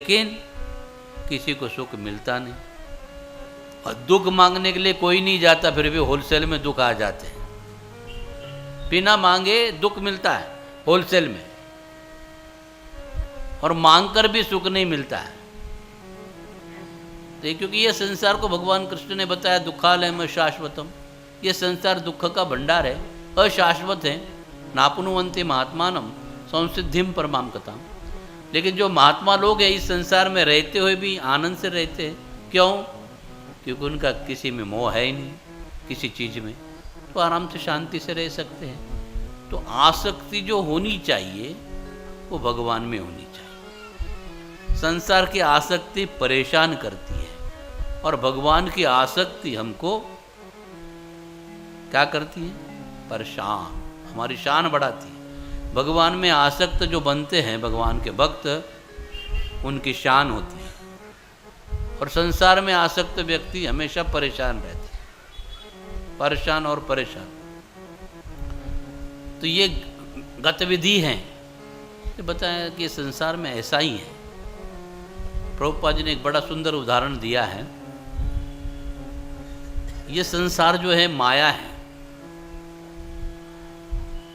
लेकिन किसी को सुख मिलता नहीं। और दुख मांगने के लिए कोई नहीं जाता, फिर भी होलसेल में दुख आ जाते हैं। बिना मांगे दुख मिलता है होलसेल में, और मांगकर भी सुख नहीं मिलता है। तो क्योंकि ये संसार को भगवान कृष्ण ने बताया दुखालयम शाश्वतम, ये संसार दुख का भंडार है, अशाश्वत है। नापनुवंते महात्मानम संसिद्धिम परमाम कथाम। लेकिन जो महात्मा लोग हैं इस संसार में रहते हुए भी आनंद से रहते हैं। क्यों? क्योंकि उनका किसी में मोह है ही नहीं, किसी चीज़ में, तो आराम से शांति से रह सकते हैं। तो आसक्ति जो होनी चाहिए वो भगवान में होनी चाहिए। संसार की आसक्ति परेशान करती है, और भगवान की आसक्ति हमको क्या करती है? परेशान, हमारी शान बढ़ाती है। भगवान में आसक्त जो बनते हैं भगवान के भक्त, उनकी शान होती है। और संसार में आसक्त व्यक्ति हमेशा परेशान रहते हैं, परेशान और परेशान। तो ये गतिविधि है, ये बताया कि संसार में ऐसा ही है। प्रभुपाद जी ने एक बड़ा सुंदर उदाहरण दिया है। ये संसार जो है माया है,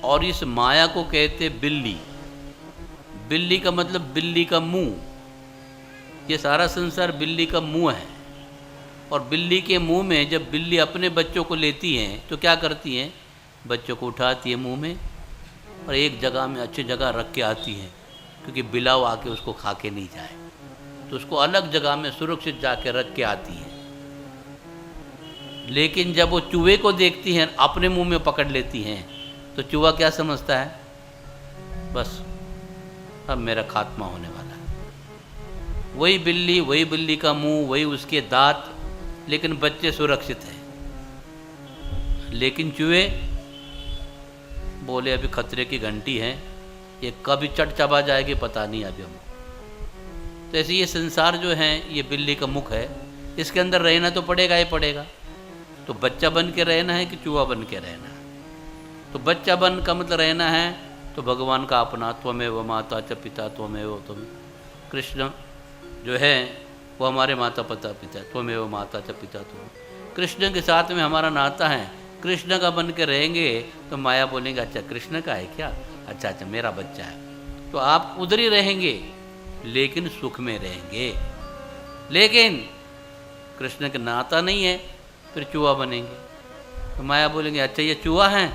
और इस माया को कहते बिल्ली। बिल्ली का मतलब बिल्ली का मुंह। ये सारा संसार बिल्ली का मुंह है। और बिल्ली के मुंह में जब बिल्ली अपने बच्चों को लेती है तो क्या करती है? बच्चों को उठाती है मुंह में, और एक जगह में अच्छी जगह रख के आती है, क्योंकि बिलाव आके उसको खा के नहीं जाए। तो उसको अलग जगह में सुरक्षित जाके रख के आती है। लेकिन जब वो चूहे को देखती हैं अपने मुंह में पकड़ लेती हैं, तो चूहा क्या समझता है? बस अब मेरा खात्मा होने वाला है। वही बिल्ली का मुंह, वही उसके दांत, लेकिन बच्चे सुरक्षित हैं। लेकिन चूहे बोले अभी खतरे की घंटी है, ये कभी चट चबा जाएगी पता नहीं अभी हम। तो ऐसे ये संसार जो है ये बिल्ली का मुख है, इसके अंदर रहना तो पड़ेगा ही पड़ेगा। तो बच्चा बन के रहना है कि चूहा बन के रहना है? तो बच्चा बन का मतलब रहना है तो भगवान का अपना, त्वमेव माता च पिता त्वमेव तुम। कृष्ण जो है वो हमारे माता पिता पिता, त्वमेव माता च पिता तुम। कृष्ण के साथ में हमारा नाता है। कृष्ण का बन के रहेंगे तो माया बोलेंगे अच्छा कृष्ण का है क्या, अच्छा अच्छा मेरा बच्चा है। तो आप उधर ही रहेंगे, लेकिन सुख में रहेंगे। लेकिन कृष्ण का नाता नहीं है, फिर चूहा बनेंगे। तो माया बोलेंगे अच्छा ये चूहा है,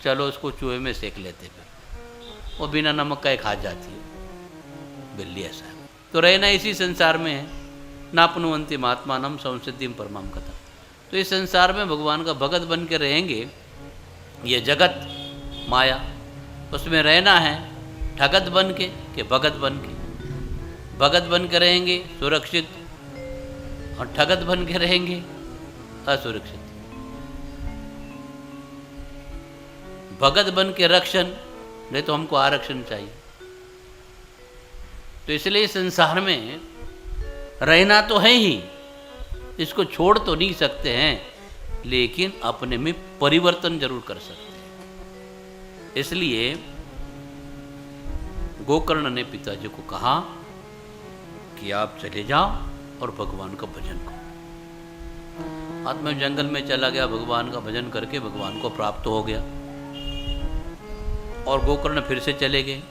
चलो उसको चूहे में सेक लेते। फिर वो बिना नमक का ही खा जाती है बिल्ली। ऐसा है। तो रहना इसी संसार में है। नापनुवंती महात्मानम संसिद्धिम परमाम कथा। तो इस संसार में भगवान का भगत बन के रहेंगे। ये जगत माया, उसमें रहना है ठगत बन के कि भगत बन के। भगत बन के रहेंगे सुरक्षित, और ठगत बन के रहेंगे असुरक्षित। भगत बन के रक्षण, नहीं तो हमको आरक्षण चाहिए। तो इसलिए संसार में रहना तो है ही, इसको छोड़ तो नहीं सकते हैं, लेकिन अपने में परिवर्तन जरूर कर सकते हैं। इसलिए गोकर्ण ने पिताजी को कहा कि आप चले जाओ और भगवान का भजन करो। आत्मा जंगल में चला गया, भगवान का भजन करके भगवान को प्राप्त हो गया। और गोकर्ण फिर से चले गए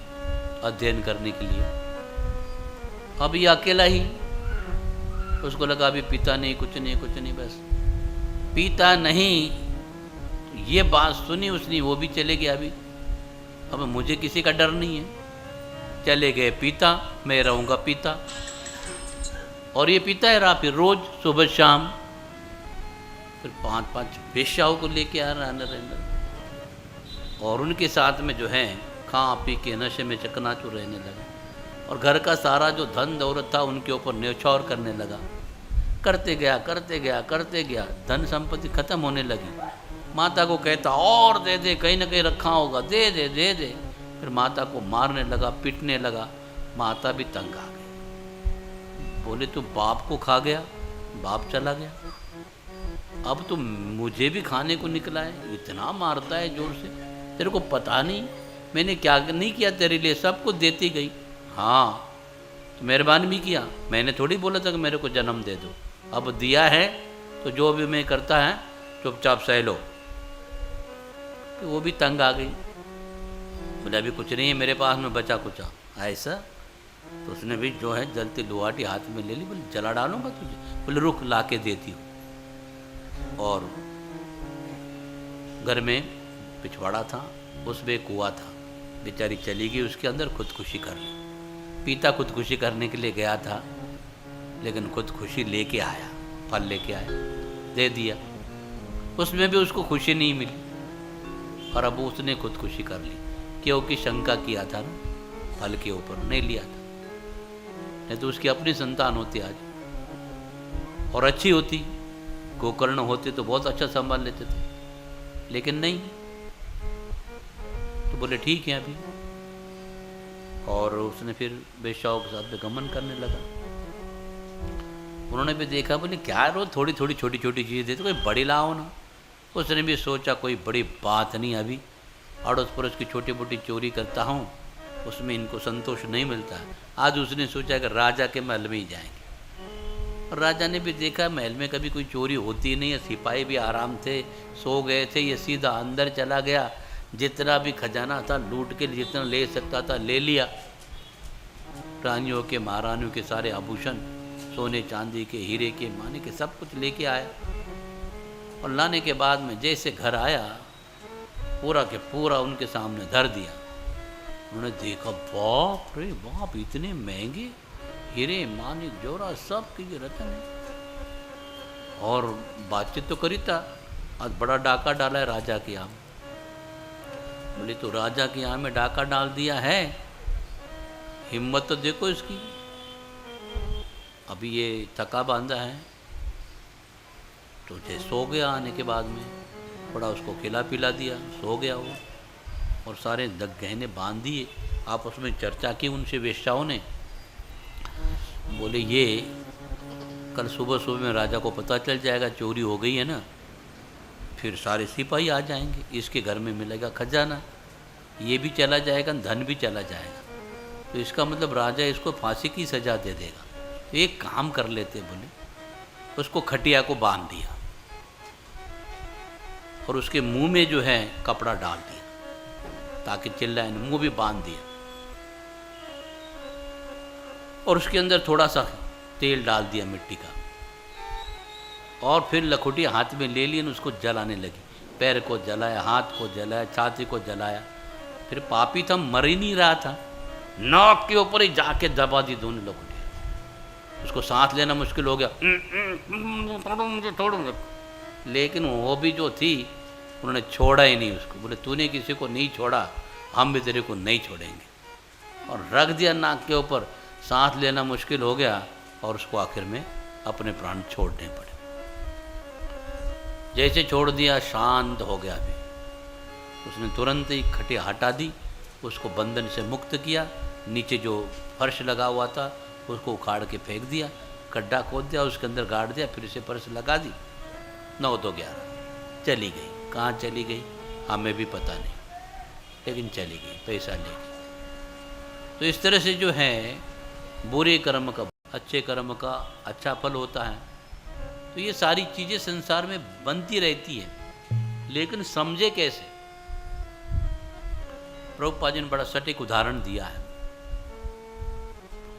अध्ययन करने के लिए। अब ये अकेला ही, उसको लगा अभी पिता नहीं, कुछ नहीं, बस पिता नहीं। ये बात सुनी उसने, वो भी चले गए। अभी अब मुझे किसी का डर नहीं है। चले गए पिता, मैं रहूँगा पिता। और ये पिता है रहा फिर रोज सुबह शाम, फिर 5-5 वेश्याओं को लेके आ रहा नरेंद्र, और उनके साथ में जो है खा पी के नशे में चकनाचूर रहने लगा। और घर का सारा जो धन दौलत था उनके ऊपर न्यौछावर करने लगा। करते गया, धन संपत्ति खत्म होने लगी। माता को कहता और दे दे, कहीं ना कहीं रखा होगा, दे दे। फिर माता को मारने लगा, पीटने लगा। माता भी तंग आ गई, बोले तू बाप को खा गया, बाप चला गया, अब तो मुझे भी खाने को निकला है, इतना मारता है जोर से, तेरे को पता नहीं मैंने क्या नहीं किया तेरे लिए, सब कुछ देती गई। हाँ तो मेहरबानी भी किया, मैंने थोड़ी बोला था कि मेरे को जन्म दे दो, अब दिया है तो जो भी मैं करता है चुपचाप सह लो। तो वो भी तंग आ गई, बोले अभी कुछ नहीं है मेरे पास में बचा कुचा ऐसा। तो उसने भी जो है जलती लोहाटी हाथ में ले ली, बोले जला डालूंगा तुझे, बोले रुक ला के देती हूँ। और घर में पिछवाड़ा था, उसमें एक कुआं था, बेचारी चली गई उसके अंदर खुदकुशी कर ली। पिता खुदकुशी करने के लिए गया था, लेकिन खुदकुशी लेके आया, फल लेके आया, दे दिया, उसमें भी उसको खुशी नहीं मिली। और अब उसने खुदकुशी कर ली, क्योंकि शंका किया था ना फल के ऊपर, नहीं लिया था। नहीं तो उसकी अपनी संतान होती आज, और अच्छी होती, गोकर्ण होते तो बहुत अच्छा संभाल लेते थे, लेकिन नहीं। तो बोले ठीक है अभी, और उसने फिर बेश्याओं के साथ गमन करने लगा। उन्होंने भी देखा, बोले क्या रोज थोड़ी थोड़ी छोटी छोटी चीज़ देते, कोई बड़ी लाओ ना। उसने भी सोचा कोई बड़ी बात नहीं, अभी अड़ोस पड़ोस की छोटी मोटी चोरी करता हूँ, उसमें इनको संतोष नहीं मिलता है। आज उसने सोचा कि राजा के महल में ही जाएंगे। और राजा ने भी देखा महल में कभी कोई चोरी होती नहीं है, सिपाही भी आराम थे, सो गए थे, ये सीधा अंदर चला गया, जितना भी खजाना था लूट के जितना ले सकता था ले लिया। रानियों के महारानियों के सारे आभूषण, सोने चांदी के, हीरे के, माने के, सब कुछ लेके आया। और लाने के बाद में जैसे घर आया, पूरा के पूरा उनके सामने धर दिया। उन्होंने देखा, बाप रे बाप, इतने महंगे हीरे मानिक जोरा सब के ये रतन है। और बातचीत तो करी था, आज बड़ा डाका डाला है राजा के यहाँ। बोले तो राजा के यहाँ में डाका डाल दिया है, हिम्मत तो देखो इसकी। अभी ये थका बांधा है, तो जैसे सो गया, आने के बाद में बड़ा उसको खिला पिला दिया, सो गया वो। और सारे गहने बांध दिए। आपस में चर्चा की उनसे वेश्याओं ने, बोले ये कल सुबह सुबह में राजा को पता चल जाएगा चोरी हो गई है ना, फिर सारे सिपाही आ जाएंगे, इसके घर में मिलेगा खजाना, ये भी चला जाएगा, धन भी चला जाएगा, तो इसका मतलब राजा इसको फांसी की सज़ा दे देगा। तो एक काम कर लेते, बोले उसको खटिया को बांध दिया और उसके मुंह में जो है कपड़ा डाल दिया ताकि चिल्लाए, मुंह भी बांध दिया, और उसके अंदर थोड़ा सा तेल डाल दिया मिट्टी का, और फिर लखोटी हाथ में ले ली और उसको जलाने लगी। पैर को जलाया, हाथ को जलाया, छाती को जलाया। फिर पापी था, मर ही नहीं रहा था, नाक के ऊपर ही जाके दबा दी दोनों लखोटी। उसको सांस लेना मुश्किल हो गया, लेकिन वो भी जो थी उन्होंने छोड़ा ही नहीं उसको। बोले तूने किसी को नहीं छोड़ा, हम भी तेरे को नहीं छोड़ेंगे। और रख दिया नाक के ऊपर, सांस लेना मुश्किल हो गया, और उसको आखिर में अपने प्राण छोड़ने पड़े। जैसे छोड़ दिया, शांत हो गया। अभी उसने तुरंत ही खटिया हटा दी, उसको बंधन से मुक्त किया, नीचे जो फर्श लगा हुआ था उसको उखाड़ के फेंक दिया, गड्ढा खोद दिया, उसके अंदर गाड़ दिया, फिर से फर्श लगा दी। 9 तो 11 चली गई। कहाँ चली गई हमें भी पता नहीं, लेकिन चली गई, पैसा ले गई। तो इस तरह से जो है बुरे कर्म का अच्छे कर्म का अच्छा फल होता है। तो ये सारी चीज़ें संसार में बनती रहती है, लेकिन समझे कैसे। प्रभुपाद जी ने बड़ा सटीक उदाहरण दिया है।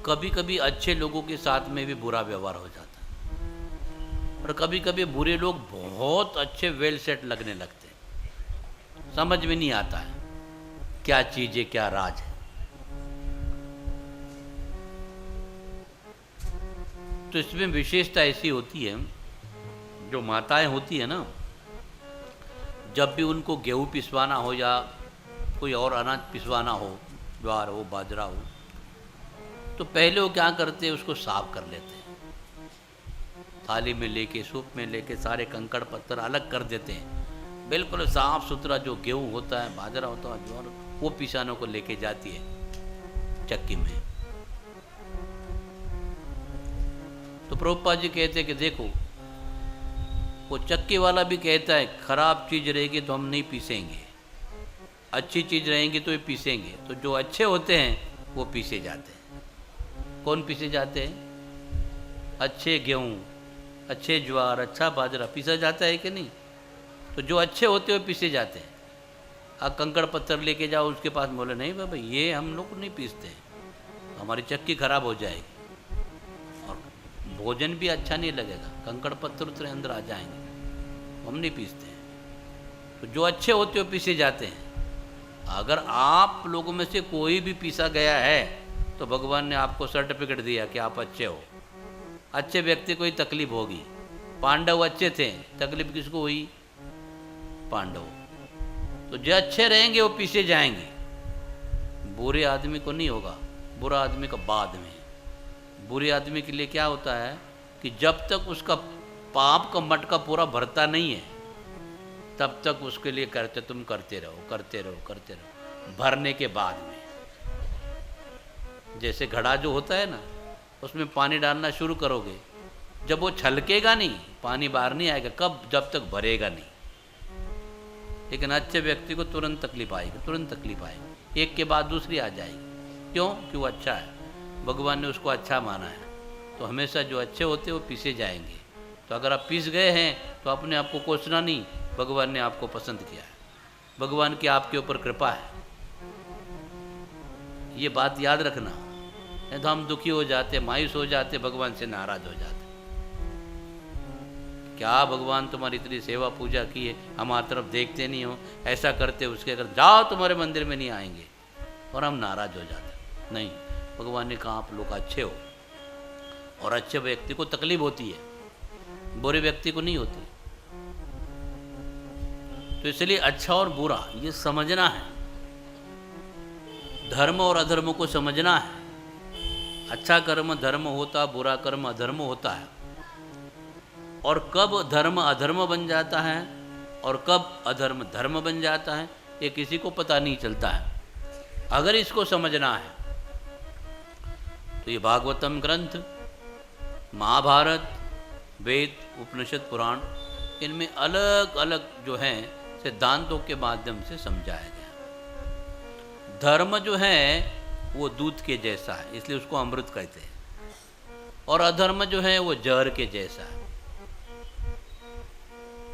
कभी कभी अच्छे लोगों के साथ में भी बुरा व्यवहार हो जाता है, और कभी कभी बुरे लोग बहुत अच्छे वेल सेट लगने लगते हैं। समझ में नहीं आता है क्या चीज़ है, क्या राज है। तो इसमें विशेषता ऐसी होती है, जो माताएं होती है ना, जब भी उनको गेहूँ पिसवाना हो या कोई और अनाज पिसवाना हो, ज्वार हो, बाजरा हो, तो पहले वो क्या करते हैं, उसको साफ कर लेते हैं। थाली में लेके, सूप में लेके सारे कंकड़ पत्थर अलग कर देते हैं। बिल्कुल साफ सुथरा जो गेहूँ होता है, बाजरा होता है, ज्वार, वो पिसानों को लेके जाती है चक्की में। तो प्रभुपाद जी कहते हैं कि देखो, वो चक्की वाला भी कहता है खराब चीज़ रहेगी तो हम नहीं पीसेंगे, अच्छी चीज़ रहेंगी तो ये पीसेंगे। तो जो अच्छे होते हैं वो पीसे जाते हैं। कौन पीसे जाते हैं? अच्छे गेहूँ, अच्छे ज्वार, अच्छा बाजरा पीसा जाता है कि नहीं? तो जो अच्छे होते हुए पीसे जाते हैं। आप कंकड़ पत्थर लेके जाओ उसके पास, बोले नहीं बाबा ये हम लोग नहीं पीसते, हमारी चक्की खराब हो जाएगी और भोजन भी अच्छा नहीं लगेगा, कंकड़ पत्थर उतरे अंदर आ जाएंगे, हम नहीं पीसते हैं। तो जो अच्छे होते हुए पीसे जाते हैं। अगर आप लोगों में से कोई भी पीसा गया है तो भगवान ने आपको सर्टिफिकेट दिया कि आप अच्छे हो। अच्छे व्यक्ति को ही तकलीफ होगी। पांडव अच्छे थे, तकलीफ किसको हुई? पांडव। तो जो अच्छे रहेंगे वो पीछे जाएंगे, बुरे आदमी को नहीं होगा, बुरा आदमी का बाद में। बुरे आदमी के लिए क्या होता है कि जब तक उसका पाप का मटका पूरा भरता नहीं है तब तक उसके लिए तुम करते रहो करते रहो करते रहो। भरने के बाद में, जैसे घड़ा जो होता है ना, उसमें पानी डालना शुरू करोगे, जब वो छलकेगा नहीं, पानी बाहर नहीं आएगा, कब? जब तक भरेगा नहीं। लेकिन अच्छे व्यक्ति को तुरंत तकलीफ आएगी, तुरंत तकलीफ आएगी, एक के बाद दूसरी आ जाएगी। क्यों? कि वो अच्छा है, भगवान ने उसको अच्छा माना है। तो हमेशा जो अच्छे होते हैं वो पीसे जाएंगे। तो अगर आप पीस गए हैं तो अपने आप को कोसना नहीं, भगवान ने आपको पसंद किया है, भगवान की आपके ऊपर कृपा है। ये बात याद रखना, नहीं तो हम दुखी हो जाते, मायूस हो जाते, भगवान से नाराज हो जाते। क्या भगवान तुम्हारी इतनी सेवा पूजा की है, हमारी तरफ देखते नहीं हो, ऐसा करते उसके अगर जाओ तुम्हारे मंदिर में नहीं आएंगे, और हम नाराज हो जाते। नहीं, भगवान ने कहा आप लोग अच्छे हो, और अच्छे व्यक्ति को तकलीफ होती है, बुरे व्यक्ति को नहीं होती। तो इसलिए अच्छा और बुरा ये समझना है, धर्म और अधर्म को समझना है। अच्छा कर्म धर्म होता, बुरा कर्म अधर्म होता है। और कब धर्म अधर्म बन जाता है और कब अधर्म धर्म बन जाता है, ये किसी को पता नहीं चलता है। अगर इसको समझना है तो ये भागवतम ग्रंथ, महाभारत, वेद, उपनिषद, पुराण, इनमें अलग अलग जो हैं सिद्धांतों के माध्यम से समझाया गया। धर्म जो है वो दूध के जैसा है, इसलिए उसको अमृत कहते हैं, और अधर्म जो है वो जहर के जैसा है।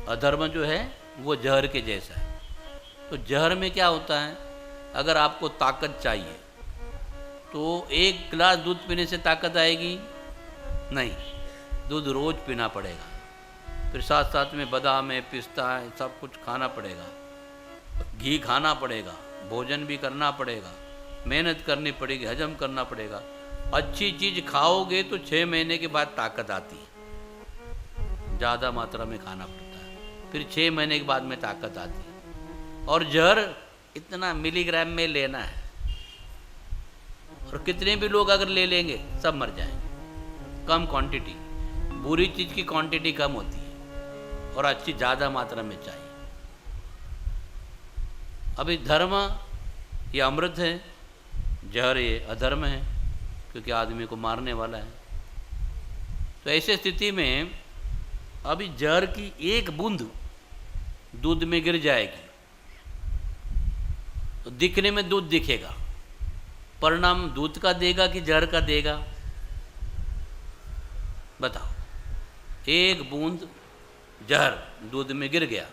अधर्म जो है वो जहर के जैसा है। तो जहर में क्या होता है, अगर आपको ताकत चाहिए तो एक गिलास दूध पीने से ताकत आएगी? नहीं, दूध रोज पीना पड़ेगा, फिर साथ साथ में बादाम है, पिस्ता है, सब कुछ खाना पड़ेगा, घी खाना पड़ेगा, भोजन भी करना पड़ेगा, मेहनत करनी पड़ेगी, हजम करना पड़ेगा। अच्छी चीज़ खाओगे तो 6 महीने के बाद ताकत आती है, ज़्यादा मात्रा में खाना पड़ता है, फिर 6 महीने के बाद में ताकत आती है। और जहर इतना मिलीग्राम में लेना है, और कितने भी लोग अगर ले लेंगे सब मर जाएंगे। कम क्वांटिटी, बुरी चीज़ की क्वांटिटी कम होती है और अच्छी ज़्यादा मात्रा में चाहिए। अभी धर्म ये अमृत है, जहर ये अधर्म है, क्योंकि आदमी को मारने वाला है। तो ऐसे स्थिति में अभी जहर की एक बूंद दूध में गिर जाएगी तो दिखने में दूध दिखेगा, परिणाम दूध का देगा कि जहर का देगा? बताओ। एक बूंद जहर दूध में गिर गया,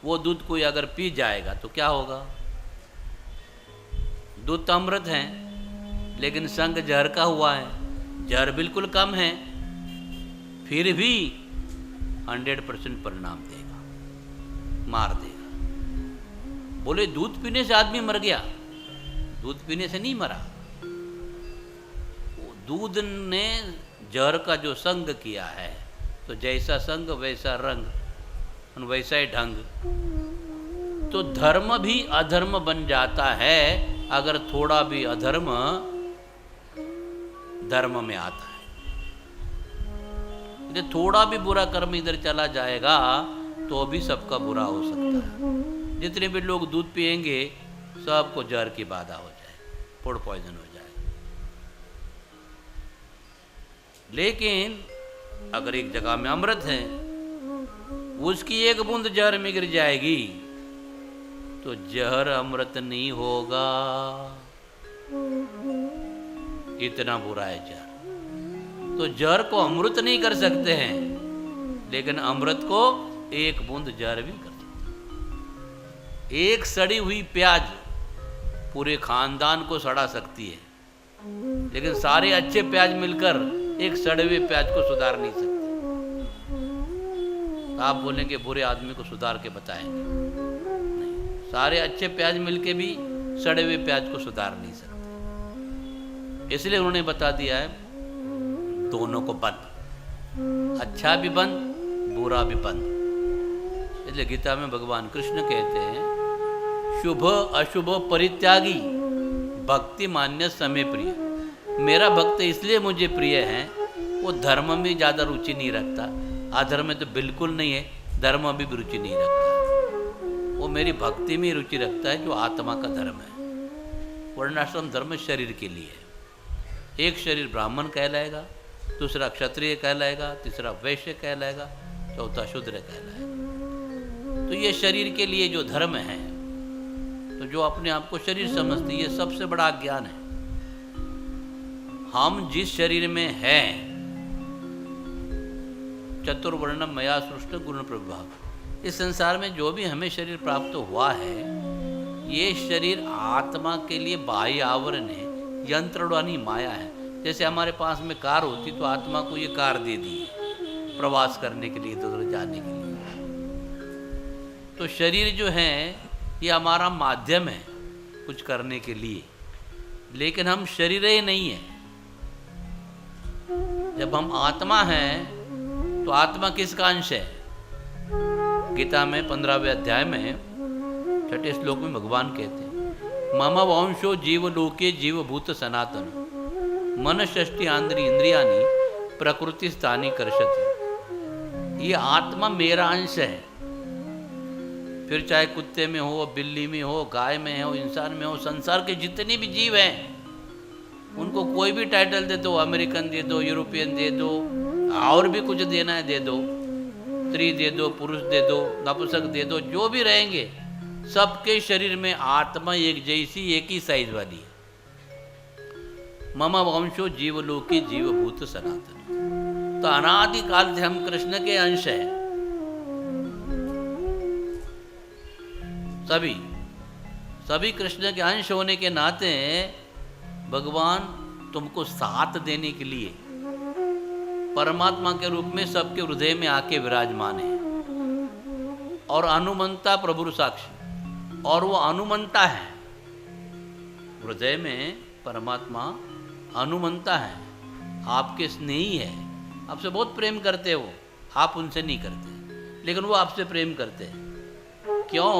वो दूध कोई अगर पी जाएगा तो क्या होगा? दूध तो अमृत है लेकिन संग जहर का हुआ है, जहर बिल्कुल कम है, फिर भी 100% परिणाम देगा, मार देगा। बोले दूध पीने से आदमी मर गया, दूध पीने से नहीं मरा, दूध ने जहर का जो संग किया है, तो जैसा संग वैसा रंग, वैसा ही ढंग। तो धर्म भी अधर्म बन जाता है अगर थोड़ा भी अधर्म धर्म में आता है। यदि थोड़ा भी बुरा कर्म इधर चला जाएगा तो भी सबका बुरा हो सकता है। जितने भी लोग दूध पिएंगे सबको जहर की बाधा हो जाए, फूड पॉइजन हो जाए। लेकिन अगर एक जगह में अमृत है, उसकी एक बूंद जहर में गिर जाएगी तो जहर अमृत नहीं होगा। इतना बुरा है जहर। तो जहर को अमृत नहीं कर सकते हैं, लेकिन अमृत को एक बूंद जहर भी कर सकते। एक सड़ी हुई प्याज पूरे खानदान को सड़ा सकती है, लेकिन सारे अच्छे प्याज मिलकर एक सड़े हुए प्याज को सुधार नहीं सकते। तो आप बोलेंगे बुरे आदमी को सुधार के बताएंगे, नहीं, सारे अच्छे प्याज मिलके भी सड़े हुए प्याज को सुधार नहीं सकते। इसलिए उन्होंने बता दिया है दोनों को बंद, अच्छा भी बंद, बुरा भी बंद। इसलिए गीता में भगवान कृष्ण कहते हैं शुभ अशुभ परित्यागी भक्ति मान्य समय प्रिय। मेरा भक्त इसलिए मुझे प्रिय है, वो धर्म में ज़्यादा रुचि नहीं रखता, अधर्म में तो बिल्कुल नहीं है, धर्म में भी रुचि नहीं रखता। वो मेरी भक्ति में रुचि रखता है, जो आत्मा का धर्म है। वर्णाश्रम धर्म शरीर के लिए है। एक शरीर ब्राह्मण कहलाएगा, दूसरा क्षत्रिय कहलाएगा, तीसरा वैश्य कहलाएगा, चौथा शूद्र कहलाएगा। तो ये शरीर के लिए जो धर्म है, तो जो अपने आप को शरीर समझती है, ये सबसे बड़ा ज्ञान है। हम जिस शरीर में हैं, चतुर्वर्णम मया सृष्ट गुण प्रभाव, इस संसार में जो भी हमें शरीर प्राप्त हुआ है, ये शरीर आत्मा के लिए बाह्य आवरण है, यंत्रवानी माया है। जैसे हमारे पास में कार होती तो आत्मा को ये कार दे दी प्रवास करने के लिए, इधर जाने के लिए। तो शरीर जो है ये हमारा माध्यम है कुछ करने के लिए, लेकिन हम शरीर ही नहीं है। जब हम आत्मा हैं तो आत्मा किसका अंश है? गीता में 15वें अध्याय में 6ठे श्लोक में भगवान कहते हैं मम वंशो जीवलोके जीवभूत सनातन मन षष्टि आंद्री इंद्रियानी प्रकृति स्थानी कर्षति। ये आत्मा मेरा अंश है। फिर चाहे कुत्ते में हो, बिल्ली में हो, गाय में हो, इंसान में हो, संसार के जितने भी जीव हैं उनको कोई भी टाइटल दे दो, अमेरिकन दे दो, यूरोपियन दे दो, और भी कुछ देना है दे दो, स्त्री दे दो, पुरुष दे दो, नपुंसक दे दो, जो भी रहेंगे सबके शरीर में आत्मा एक जैसी, एक ही साइज वाली है। मम वंशो जीवलोकी जीवभूत सनातन। तो अनादि काल से हम कृष्ण के अंश हैं। सभी कृष्ण के अंश होने के नाते भगवान तुमको साथ देने के लिए परमात्मा के रूप में सबके हृदय में आके विराजमान है। और अनुमंता प्रभु साक्षी, और वो अनुमंता है। हृदय में परमात्मा अनुमंता है, आपके स्नेही है, आपसे बहुत प्रेम करते हो, आप उनसे नहीं करते, लेकिन वो आपसे प्रेम करते हैं। क्यों?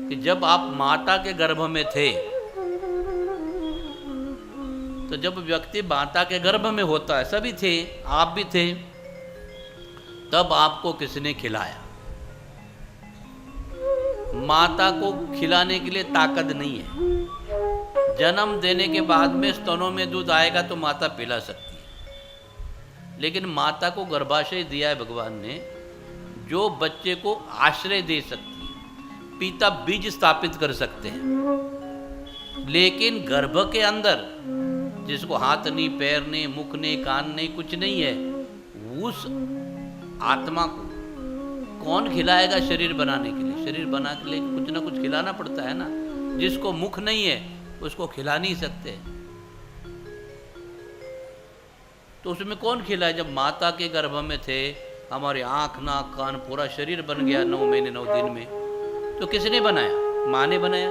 कि जब आप माता के गर्भ में थे, तो जब व्यक्ति माता के गर्भ में होता है, सभी थे, आप भी थे, तब आपको किसने खिलाया? माता को खिलाने के लिए ताकत नहीं है। जन्म देने के बाद में स्तनों में दूध आएगा तो माता पिला सकती है, लेकिन माता को गर्भाशय दिया है भगवान ने, जो बच्चे को आश्रय दे सकती है। पिता बीज स्थापित कर सकते हैं, लेकिन गर्भ के अंदर जिसको हाथ नहीं, पैर नहीं, मुख नहीं, कान नहीं, कुछ नहीं है, उस आत्मा को कौन खिलाएगा? शरीर बनाने के लिए, शरीर बना के लिए कुछ ना कुछ खिलाना पड़ता है ना। जिसको मुख नहीं है उसको खिला नहीं सकते, तो उसमें कौन खिलाए? जब माता के गर्भ में थे, हमारे आँख, नाक, कान, पूरा शरीर बन गया 9 महीने 9 दिन में, तो किसने बनाया? माँ ने बनाया।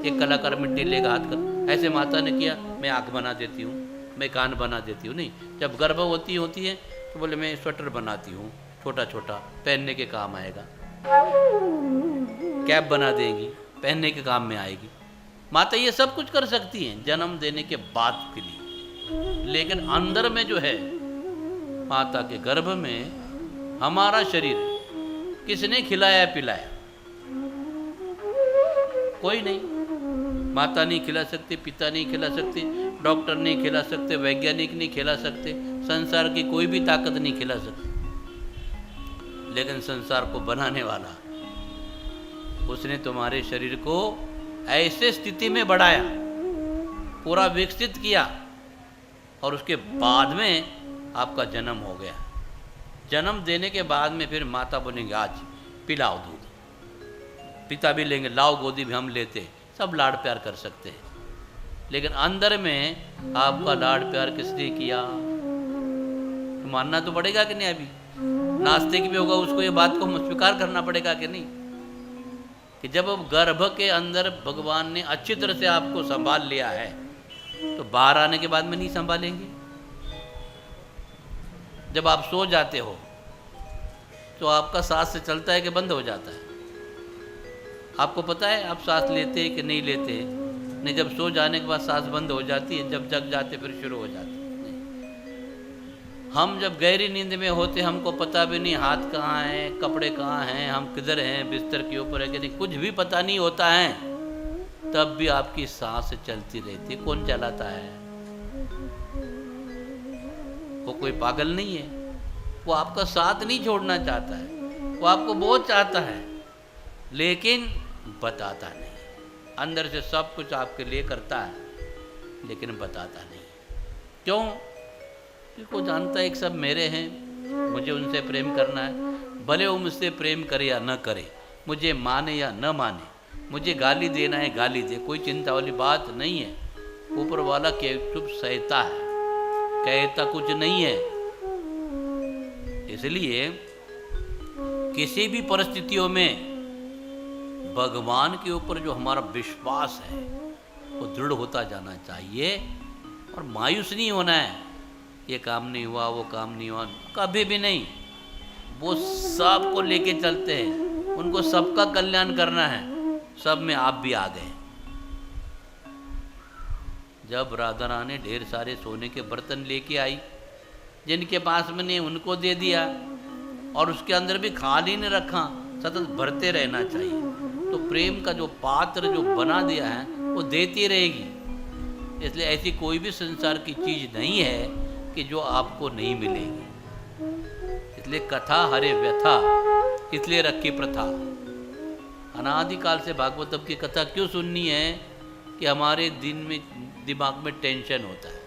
एक कलाकार मिट्टी लेगा हाथ कर, ऐसे माता ने किया, मैं आँख बना देती हूँ, मैं कान बना देती हूँ, नहीं। जब गर्भवती होती है तो बोले मैं स्वेटर बनाती हूँ, छोटा छोटा, पहनने के काम आएगा। कैप बना देगी, पहनने के काम में आएगी। माता ये सब कुछ कर सकती हैं जन्म देने के बाद के लिए, लेकिन अंदर में जो है माता के गर्भ में हमारा शरीर किसने खिलाया पिलाया? कोई नहीं। माता नहीं खिला सकती, पिता नहीं खिला सकते, डॉक्टर नहीं खिला सकते, वैज्ञानिक नहीं खिला सकते, संसार की कोई भी ताकत नहीं खिला सकती। लेकिन संसार को बनाने वाला, उसने तुम्हारे शरीर को ऐसे स्थिति में बढ़ाया पूरा विकसित किया और उसके बाद में आपका जन्म हो गया। जन्म देने के बाद में फिर माता बोलेंगे आज पिलाओ दूध, पिता भी लेंगे लाओ गोदी भी हम लेते, सब लाड़ प्यार कर सकते हैं। लेकिन अंदर में आपका लाड़ प्यार किसने किया तो मानना तो पड़ेगा कि नहीं। अभी नास्तिक भी होगा उसको ये बात को स्वीकार करना पड़ेगा कि नहीं, कि जब गर्भ के अंदर भगवान ने अच्छी तरह से आपको संभाल लिया है तो बाहर आने के बाद में नहीं संभालेंगे। जब आप सो जाते हो तो आपका सांस से चलता है कि बंद हो जाता है? आपको पता है आप सांस लेते हैं कि नहीं लेते हैं? नहीं, जब सो जाने के बाद सांस बंद हो जाती है, जब जग जाते फिर शुरू हो जाती है। हम जब गहरी नींद में होते हमको पता भी नहीं हाथ कहाँ है, कपड़े कहाँ हैं, हम किधर हैं, बिस्तर के ऊपर है कि नहीं, कुछ भी पता नहीं होता है। तब भी आपकी सांस चलती रहती है। कौन चलाता है? वो कोई पागल नहीं है, वो आपका साथ नहीं छोड़ना चाहता है, वो आपको बहुत चाहता है लेकिन बताता नहीं। अंदर से सब कुछ आपके लिए करता है लेकिन बताता नहीं। क्यों? क्योंकि वो जानता है कि सब मेरे हैं, मुझे उनसे प्रेम करना है, भले वो मुझसे प्रेम करे या न करे, मुझे माने या न माने, मुझे गाली देना है गाली दे, कोई चिंता वाली बात नहीं है। ऊपर वाला के चुप सहता है, कहता कुछ नहीं है। इसलिए किसी भी परिस्थितियों में भगवान के ऊपर जो हमारा विश्वास है वो दृढ़ होता जाना चाहिए और मायूस नहीं होना है। ये काम नहीं हुआ, वो काम नहीं हुआ, कभी भी नहीं। वो सब को लेके चलते हैं, उनको सबका कल्याण करना है। सब में आप भी आ गए। जब राधा रानी ढेर सारे सोने के बर्तन लेके आई, जिनके पास में नहीं उनको दे दिया और उसके अंदर भी खाली नहीं रखा, सतत भरते रहना चाहिए। तो प्रेम का जो पात्र जो बना दिया है वो देती रहेगी। इसलिए ऐसी कोई भी संसार की चीज़ नहीं है कि जो आपको नहीं मिलेगी। इसलिए कथा हरे व्यथा, इसलिए रखी प्रथा। अनादिकाल से भागवतम की कथा क्यों सुननी है कि हमारे दिमाग में टेंशन होता है,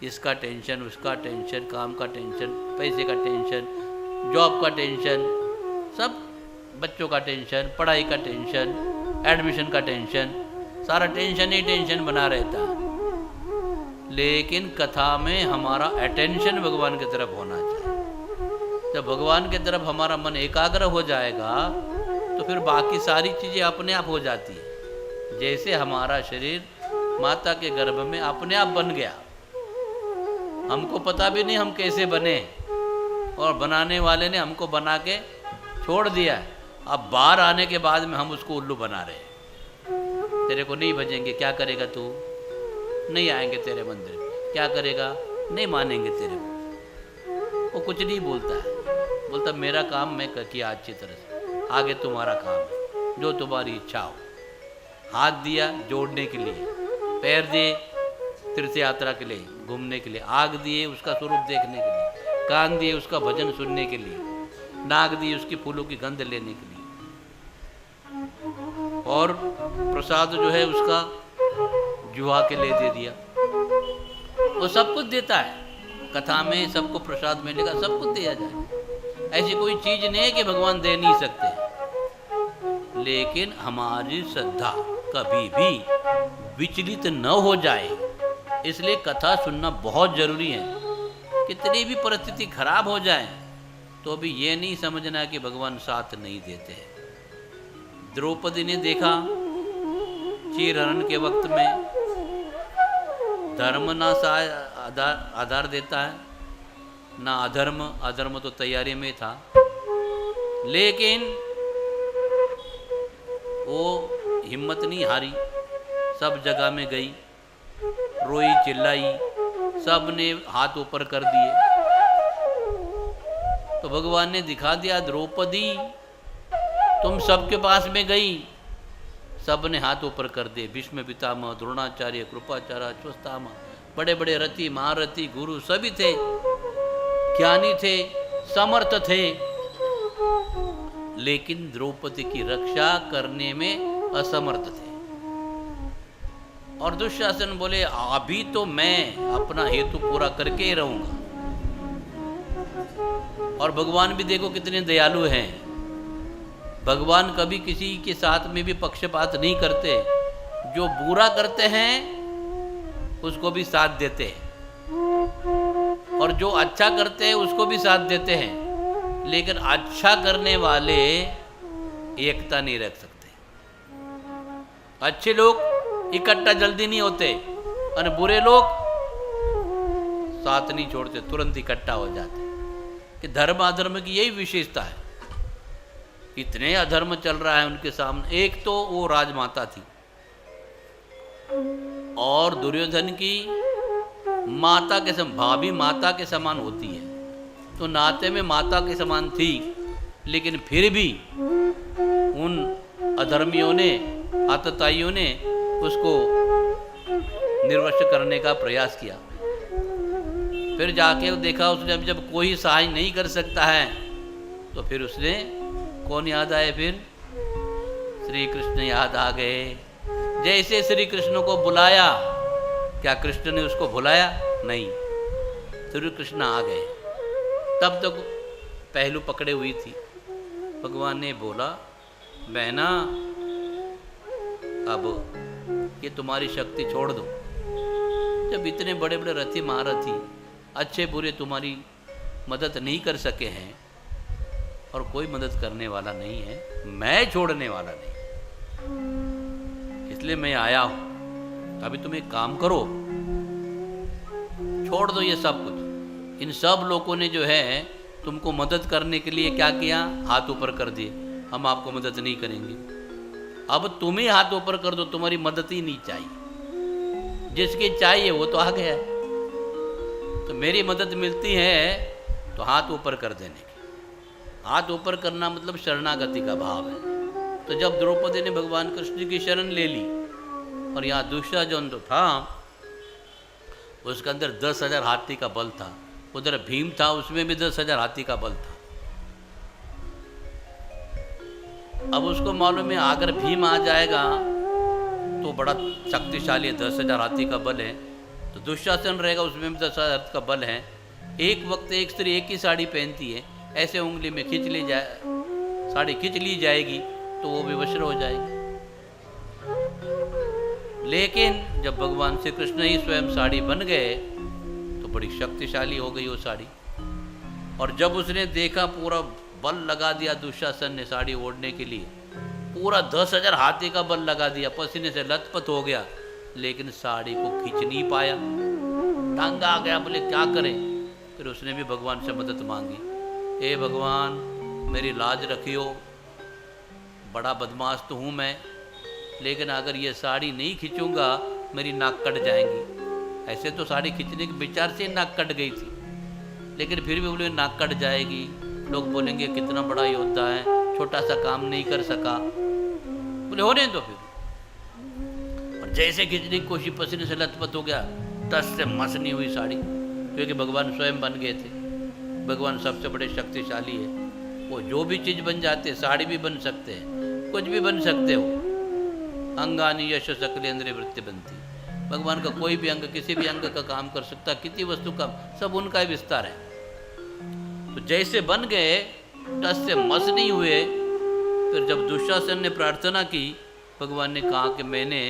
इसका टेंशन, उसका टेंशन, काम का टेंशन, पैसे का टेंशन, जॉब का टेंशन, सब बच्चों का टेंशन, पढ़ाई का टेंशन, एडमिशन का टेंशन, सारा टेंशन ही टेंशन बना रहता है। लेकिन कथा में हमारा अटेंशन भगवान की तरफ होना चाहिए। जब भगवान की तरफ हमारा मन एकाग्र हो जाएगा तो फिर बाकी सारी चीज़ें अपने आप हो जाती है। जैसे हमारा शरीर माता के गर्भ में अपने आप बन गया, हमको पता भी नहीं हम कैसे बने और बनाने वाले ने हमको बना के छोड़ दिया है। अब बाहर आने के बाद में हम उसको उल्लू बना रहे हैं। तेरे को नहीं भजेंगे, क्या करेगा तू? नहीं आएंगे तेरे मंदिर में, क्या करेगा? नहीं मानेंगे तेरे को। वो कुछ नहीं बोलता है, बोलता मेरा काम मैं किया अच्छी तरह से, आगे तुम्हारा काम है, जो तुम्हारी इच्छा हो। हाथ दिया जोड़ने के लिए, पैर दिए तीर्थ यात्रा के लिए, घूमने के लिए, आग दिए उसका स्वरूप देखने के लिए, कान दिए उसका भजन सुनने के लिए, नाक दिए उसकी फूलों की गंध लेने के लिए, और प्रसाद जो है उसका जुहा के लिए दे दिया। वो सब कुछ देता है। कथा में सबको प्रसाद मिलेगा, सब कुछ दिया जाए। ऐसी कोई चीज नहीं है कि भगवान दे नहीं सकते। लेकिन हमारी श्रद्धा कभी भी विचलित न हो जाए, इसलिए कथा सुनना बहुत जरूरी है। कितनी भी परिस्थिति खराब हो जाए तो भी ये नहीं समझना कि भगवान साथ नहीं देते हैं। द्रौपदी ने देखा चीरहरण के वक्त में धर्म ना आधार देता है, ना अधर्म, अधर्म तो तैयारी में था, लेकिन वो हिम्मत नहीं हारी, सब जगह में गई, रोई चिल्लाई, सब ने हाथ ऊपर कर दिए। तो भगवान ने दिखा दिया, द्रौपदी तुम सबके पास में गई, सब ने हाथ ऊपर कर दिए। भीष्म पितामह, द्रोणाचार्य, कृपाचार्य, अश्वत्थामा, बड़े बड़े रथी महारथी गुरु सभी थे, ज्ञानी थे, समर्थ थे, लेकिन द्रौपदी की रक्षा करने में असमर्थ थे। और दुशासन बोले अभी तो मैं अपना हेतु पूरा करके ही रहूंगा। और भगवान भी देखो कितने दयालु हैं, भगवान कभी किसी के साथ में भी पक्षपात नहीं करते, जो बुरा करते हैं उसको भी साथ देते हैं और जो अच्छा करते हैं उसको भी साथ देते हैं, लेकिन अच्छा करने वाले एकता नहीं रख सकते। अच्छे लोग इकट्ठा जल्दी नहीं होते और बुरे लोग साथ नहीं छोड़ते, तुरंत इकट्ठा हो जाते। कि धर्म अधर्म की यही विशेषता है। इतने अधर्म चल रहा है उनके सामने। एक तो वो राजमाता थी और दुर्योधन की माता के समान, भाभी माता के समान होती है, तो नाते में माता के समान थी, लेकिन फिर भी उन अधर्मियों ने, आतताइयों ने उसको निर्वस्त्र करने का प्रयास किया। फिर जाके देखा उसने, जब कोई सहाय नहीं कर सकता है तो फिर उसने कौन याद आए, फिर श्री कृष्ण याद आ गए। जैसे श्री कृष्ण को बुलाया, क्या कृष्ण ने उसको बुलाया? नहीं, श्री कृष्ण आ गए। तब तक पहलू पकड़े हुई थी। भगवान ने बोला, बहना अब ये तुम्हारी शक्ति छोड़ दो। जब इतने बड़े बड़े रथी महारथी अच्छे बुरे तुम्हारी मदद नहीं कर सके हैं और कोई मदद करने वाला नहीं है, मैं छोड़ने वाला नहीं, इसलिए मैं आया हूं। अभी तुम एक काम करो, छोड़ दो ये सब कुछ। इन सब लोगों ने जो है तुमको मदद करने के लिए क्या किया? हाथ ऊपर कर दिए, हम आपको मदद नहीं करेंगे। अब तुम ही हाथ ऊपर कर दो, तुम्हारी मदद ही नहीं चाहिए। जिसकी चाहिए वो तो आ गया, तो मेरी मदद मिलती है तो हाथ ऊपर कर देने की। हाथ ऊपर करना मतलब शरणागति का भाव है। तो जब द्रौपदी ने भगवान कृष्ण की शरण ले ली, और यहाँ दुशासन जो था उसके अंदर 10,000 हाथी का बल था, उधर भीम था उसमें भी 10,000 हाथी का बल था। अब उसको मालूम है अगर भीम आ जाएगा तो बड़ा शक्तिशाली है, 10,000 हाथी का बल है, तो दुशासन रहेगा उसमें भी 10,000 का बल है। एक वक्त एक स्त्री एक ही साड़ी पहनती है, ऐसे उंगली में खींच ली जाए, साड़ी खींच ली जाएगी तो वो विवश हो जाएगी। लेकिन जब भगवान श्री कृष्ण ही स्वयं साड़ी बन गए तो बड़ी शक्तिशाली हो गई वो साड़ी। और जब उसने देखा, पूरा बल लगा दिया दुशासन ने साड़ी ओढ़ने के लिए, पूरा 10,000 हाथी का बल लगा दिया, पसीने से लथपथ हो गया, लेकिन साड़ी को खींच नहीं पाया। तंग आ गया, बोले क्या करें। फिर उसने भी भगवान से मदद मांगी, हे भगवान मेरी लाज रखियो, बड़ा बदमाश तो हूँ मैं, लेकिन अगर ये साड़ी नहीं खींचूंगा मेरी नाक कट जाएंगी। ऐसे तो साड़ी खींचने के विचार से नाक कट गई थी, लेकिन फिर भी बोले नाक कट जाएगी, लोग बोलेंगे कितना बड़ा योद्धा है, छोटा सा काम नहीं कर सका। बोले होने दो फिर। और जैसे खींचने की कोशिश, पसीने से लथपथ हो गया, टस से मस नहीं हुई साड़ी, क्योंकि भगवान स्वयं बन गए थे। भगवान सबसे बड़े शक्तिशाली है, वो जो भी चीज़ बन जाते हैं, साड़ी भी बन सकते हैं, कुछ भी बन सकते हो। अंगानी यश सकलेंद्रिय वृत्ति बनती, भगवान का कोई भी अंग किसी भी अंग का काम कर सकता, किसी वस्तु का, सब उनका ही विस्तार है। तो जैसे बन गए, टस से मस नहीं हुए। फिर जब दुशासन ने प्रार्थना की, भगवान ने कहा कि मैंने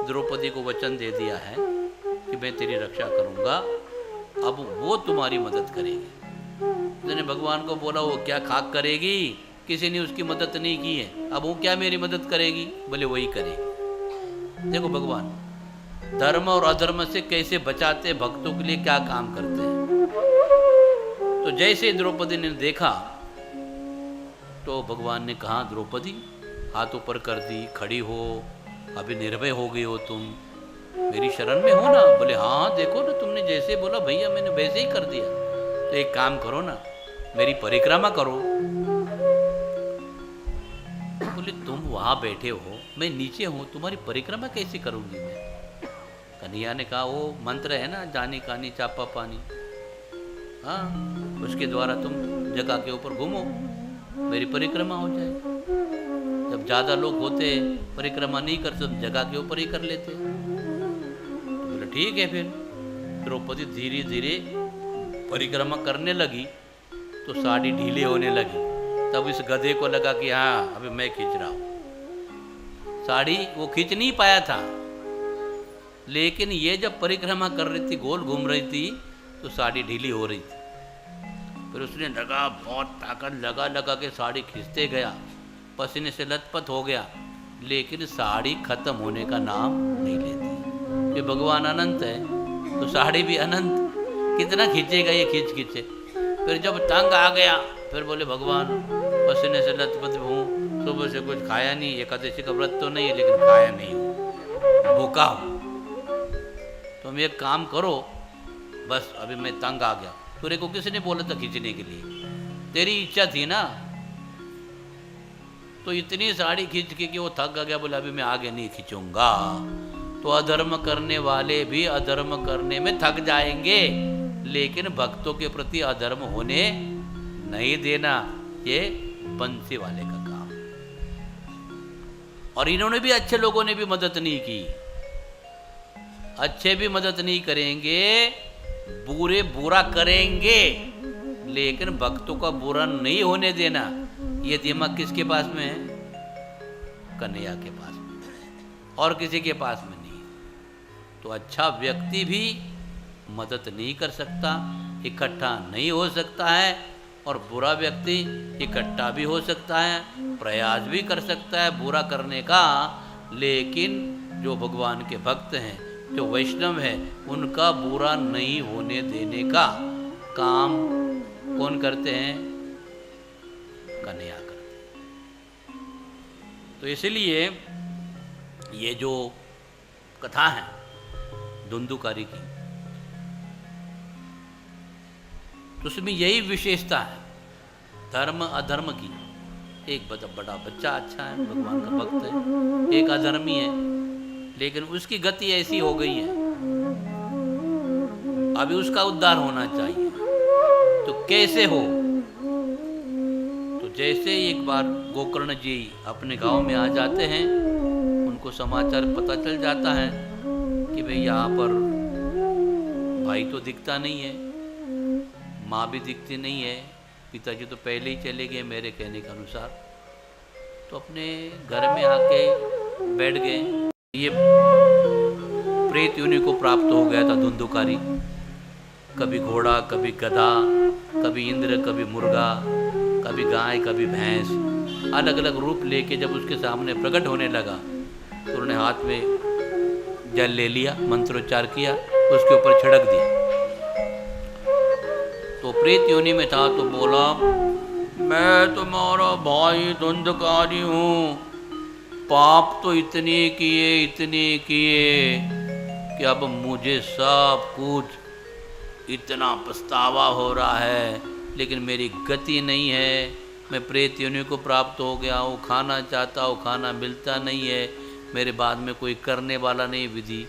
द्रौपदी को वचन दे दिया है कि मैं तेरी रक्षा करूंगा, अब वो तुम्हारी मदद करेगी। उसने भगवान को बोला वो क्या खाक करेगी, किसी ने उसकी मदद नहीं की है, अब वो क्या मेरी मदद करेगी? बोले वही करेगी। देखो भगवान धर्म और अधर्म से कैसे बचाते, भक्तों के लिए क्या काम करते हैं। तो जैसे द्रौपदी ने देखा तो भगवान ने कहा, द्रौपदी हाथ ऊपर कर दी, खड़ी हो, अभी निर्भय हो गई हो तुम, मेरी शरण में हो ना। बोले हाँ देखो ना, तुमने जैसे बोला भैया मैंने वैसे ही कर दिया। तो एक काम करो ना, मेरी परिक्रमा करो। बोले तुम वहां बैठे हो, मैं नीचे हूं, तुम्हारी परिक्रमा कैसे करूंगी मैं? कन्हैया ने कहा वो मंत्र है ना, जानी कानी चापा पानी, हाँ उसके द्वारा तुम जगह के ऊपर घूमो, मेरी परिक्रमा हो जाए। जब ज़्यादा लोग होते परिक्रमा नहीं करते तो जगह के ऊपर ही कर लेते। ठीक है। फिर द्रौपदी धीरे धीरे परिक्रमा करने लगी तो साड़ी ढीली होने लगी। तब इस गधे को लगा कि हाँ अभी मैं खींच रहा हूँ। साड़ी वो खींच नहीं पाया था, लेकिन ये जब परिक्रमा कर रही थी, गोल घूम रही थी, तो साड़ी ढीली हो रही थी। फिर उसने लगा, बहुत ताकत लगा लगा के साड़ी खींचते गया, पसीने से लथपथ हो गया, लेकिन साड़ी खत्म होने का नाम नहीं लेती। ये भगवान अनंत है तो साड़ी भी अनंत, कितना खींचेगा ये खींच खींचे। फिर जब तंग आ गया, फिर बोले भगवान पसीने से लथपथ हूँ, सुबह से कुछ खाया नहीं, एकादशी का व्रत तो नहीं है लेकिन खाया नहीं हूँ, भूखा हूँ, तुम एक काम करो, बस अभी मैं तंग आ गया। तुरे को किसने बोला था खींचने के लिए? तेरी इच्छा थी ना। तो इतनी साड़ी खींच के कि वो थक गया, बोला अभी मैं आगे नहीं खींचूंगा। तो अधर्म करने वाले भी अधर्म करने में थक जाएंगे, लेकिन भक्तों के प्रति अधर्म होने नहीं देना, ये बंसी वाले का काम। और इन्होंने भी, अच्छे लोगों ने भी मदद नहीं की, अच्छे भी मदद नहीं करेंगे, बुरे बुरा करेंगे, लेकिन भक्तों का बुरा नहीं होने देना, ये दिमाग किसके पास में है? कन्हैया के पास में, और किसी के पास में नहीं। तो अच्छा व्यक्ति भी मदद नहीं कर सकता, इकट्ठा नहीं हो सकता है, और बुरा व्यक्ति इकट्ठा भी हो सकता है, प्रयास भी कर सकता है बुरा करने का, लेकिन जो भगवान के भक्त हैं, जो वैष्णव है, उनका बुरा नहीं होने देने का काम कौन करते हैं? कन्हैया करते हैं। तो इसलिए ये जो कथा है धुंधुकारी की, तो उसमें यही विशेषता है धर्म अधर्म की। एक बड़ा बच्चा अच्छा है, भगवान का भक्त है, एक अधर्मी है, लेकिन उसकी गति ऐसी हो गई है, अभी उसका उद्धार होना चाहिए। तो कैसे हो? तो जैसे एक बार गोकर्ण जी अपने गांव में आ जाते हैं, उनको समाचार पता चल जाता है कि भाई यहाँ पर भाई तो दिखता नहीं है, माँ भी दिखती नहीं है, पिताजी तो पहले ही चले गए मेरे कहने के अनुसार। तो अपने घर में आके बैठ गए। ये प्रेत योनि को प्राप्त हो गया था धुंधुकारी, कभी घोड़ा, कभी गधा, कभी इंद्र, कभी मुर्गा, कभी गाय, कभी भैंस, अलग अलग रूप लेके जब उसके सामने प्रकट होने लगा, तो उन्होंने हाथ में जल ले लिया, मंत्रोच्चार किया, उसके ऊपर छिड़क दिया। तो प्रेत योनि में था तो बोला, मैं तुम्हारा भाई धुंधुकारी हूँ, पाप तो इतने किए कि अब मुझे सब कुछ इतना पछतावा हो रहा है, लेकिन मेरी गति नहीं है। मैं प्रेत योनि को प्राप्त हो गया हूँ, खाना चाहता हूँ, खाना मिलता नहीं है, मेरे बाद में कोई करने वाला नहीं विधि।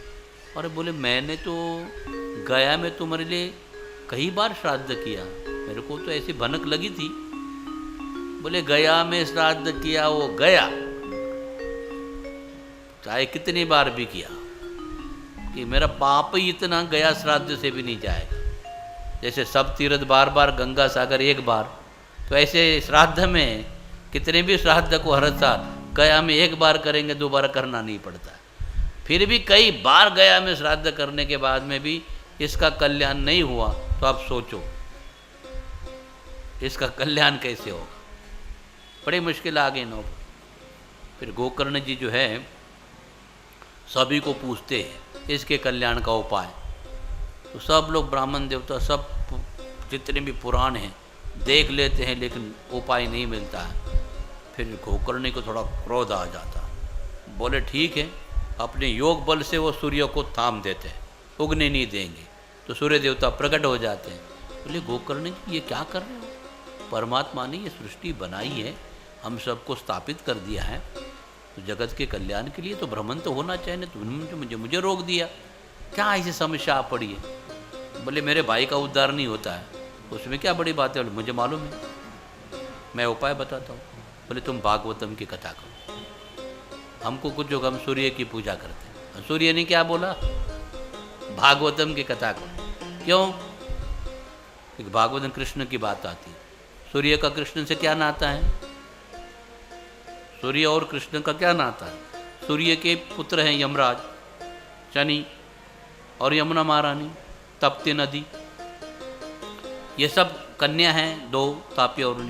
और बोले मैंने तो गया में तुम्हारे लिए कई बार श्राद्ध किया, मेरे को तो ऐसी भनक लगी थी। बोले गया में श्राद्ध किया, वो गया चाहे कितनी बार भी किया, कि मेरा पाप ही इतना गया श्राद्ध से भी नहीं जाएगा। जैसे सब तीर्थ बार बार, गंगा सागर एक बार, तो ऐसे श्राद्ध में कितने भी श्राद्ध को हर साल गया में एक बार करेंगे, दोबारा करना नहीं पड़ता। फिर भी कई बार गया में श्राद्ध करने के बाद में भी इसका कल्याण नहीं हुआ, तो आप सोचो इसका कल्याण कैसे होगा। बड़ी मुश्किल आ गई नौ। फिर गोकर्ण जी जो है सभी को पूछते हैं इसके कल्याण का उपाय। तो सब लोग ब्राह्मण देवता, सब जितने भी पुराण हैं देख लेते हैं, लेकिन उपाय नहीं मिलता है। फिर गोकर्ण को थोड़ा क्रोध आ जाता, बोले ठीक है, अपने योग बल से वो सूर्य को थाम देते हैं, उगने नहीं देंगे। तो सूर्य देवता प्रकट हो जाते हैं। बोले गोकर्ण जी ये क्या कर रहे हो? परमात्मा ने ये सृष्टि बनाई है, हम सबको स्थापित कर दिया है, तो जगत के कल्याण के लिए तो भ्रमण तो होना चाहिए, तुमने मुझे रोक दिया, क्या ऐसी समस्या आ पड़ी है? बोले मेरे भाई का उद्धार नहीं होता है, उसमें क्या बड़ी बात है? बोले मुझे मालूम है, मैं उपाय बताता हूँ। बोले तुम भागवतम की कथा करो, हमको कुछ जो हम सूर्य की पूजा करते हैं। सूर्य ने क्या बोला? भागवतम की कथा को। क्यों? क्योंकि भागवतम कृष्ण की बात आती है। सूर्य का कृष्ण से क्या नाता है? सूर्य और कृष्ण का क्या नाता है? सूर्य के पुत्र हैं यमराज, शनि और यमुना महारानी, तप्ती नदी, ये सब कन्या हैं, दो, तापी और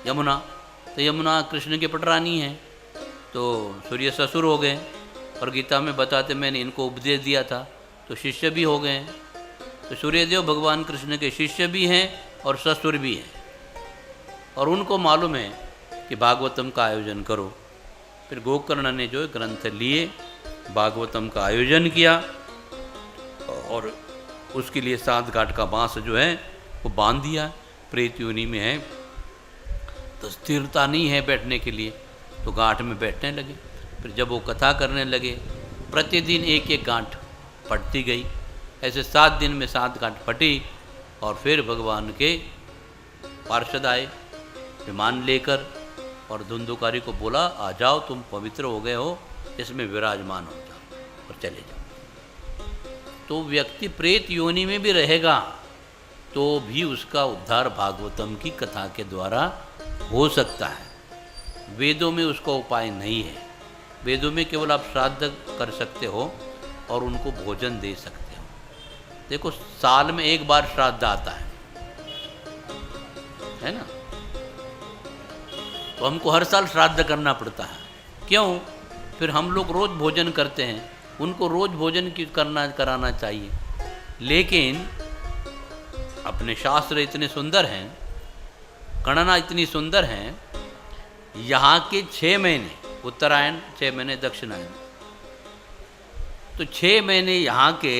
यमुना। तो यमुना कृष्ण की पटरानी है, तो सूर्य ससुर हो गए। और गीता में बताते मैंने इनको उपदेश दिया था, तो शिष्य भी हो गए हैं। तो सूर्यदेव भगवान कृष्ण के शिष्य भी हैं और ससुर भी हैं। और उनको मालूम है कि भागवतम का आयोजन करो। फिर गोकर्ण ने जो ग्रंथ लिए, भागवतम का आयोजन किया और उसके लिए 7 घाट का बांस जो है वो बांध दिया। प्रेत योनि में है तो स्थिरता नहीं है बैठने के लिए, तो गांठ में बैठने लगे। फिर जब वो कथा करने लगे, प्रतिदिन एक एक गांठ फटती गई। ऐसे 7 दिन में 7 गांठ फटी। और फिर भगवान के पार्षद आए विमान लेकर और धुंधुकारी को बोला, आ जाओ, तुम पवित्र हो गए हो, इसमें विराजमान हो जाओ और चले जाओ। तो व्यक्ति प्रेत योनि में भी रहेगा तो भी उसका उद्धार भागवतम की कथा के द्वारा हो सकता है। वेदों में उसका उपाय नहीं है। वेदों में केवल आप श्राद्ध कर सकते हो और उनको भोजन दे सकते हो। देखो, साल में एक बार श्राद्ध आता है ना, तो हमको हर साल श्राद्ध करना पड़ता है। क्यों? फिर हम लोग रोज़ भोजन करते हैं, उनको रोज़ भोजन कराना चाहिए। लेकिन अपने शास्त्र इतने सुंदर हैं, गणना इतनी सुंदर हैं, यहाँ के 6 महीने, उत्तरायण 6 महीने, दक्षिणायन, तो 6 महीने यहाँ के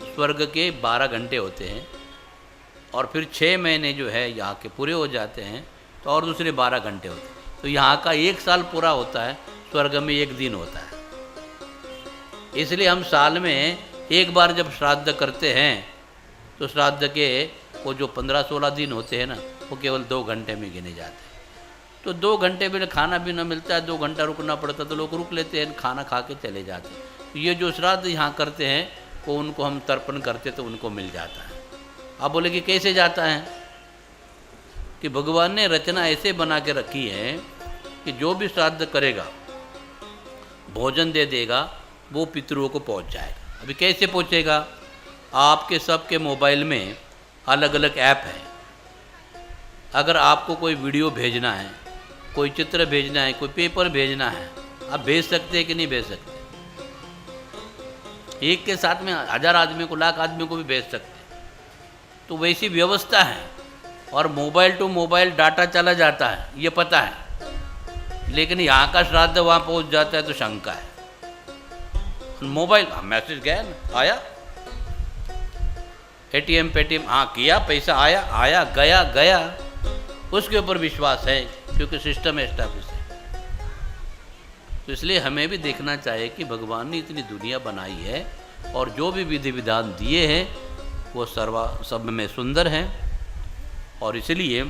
स्वर्ग के 12 घंटे होते हैं। और फिर 6 महीने जो है यहाँ के पूरे हो जाते हैं, तो और दूसरे 12 घंटे होते हैं। तो यहाँ का 1 साल पूरा होता है, स्वर्ग में 1 दिन होता है। इसलिए हम साल में एक बार जब श्राद्ध करते हैं, तो श्राद्ध के वो जो 15-16 दिन होते हैं ना, वो केवल 2 घंटे में गिने जाते हैं। तो 2 घंटे में खाना भी ना मिलता है, 2 घंटा रुकना पड़ता, तो लोग रुक लेते हैं, खाना खा के चले जाते हैं। तो ये जो श्राद्ध यहाँ करते हैं वो उनको हम तर्पण करते तो उनको मिल जाता है। आप बोले कि कैसे जाता है? कि भगवान ने रचना ऐसे बना के रखी है कि जो भी श्राद्ध करेगा, भोजन दे देगा, वो पितरों को पहुँच जाएगा। अभी कैसे पहुँचेगा? आपके सबके मोबाइल में अलग अलग ऐप है। अगर आपको कोई वीडियो भेजना है, कोई चित्र भेजना है, कोई पेपर भेजना है, आप भेज सकते हैं कि नहीं भेज सकते? एक के साथ में 1000 आदमी को, लाख आदमी को भी भेज सकते हैं। तो वैसी व्यवस्था है। और मोबाइल टू मोबाइल डाटा चला जाता है, ये पता है। लेकिन यहाँ का श्राद्ध वहाँ पहुँच जाता है तो शंका है। मोबाइल, मैसेज गया ना, आया, एटीएम पेटीएम, हाँ किया, पैसा आया, आया, गया, गया, उसके ऊपर विश्वास है क्योंकि सिस्टम एस्टैब्लिश है। तो इसलिए हमें भी देखना चाहिए कि भगवान ने इतनी दुनिया बनाई है और जो भी विधि विधान दिए हैं वो सब में सुंदर हैं। और इसलिए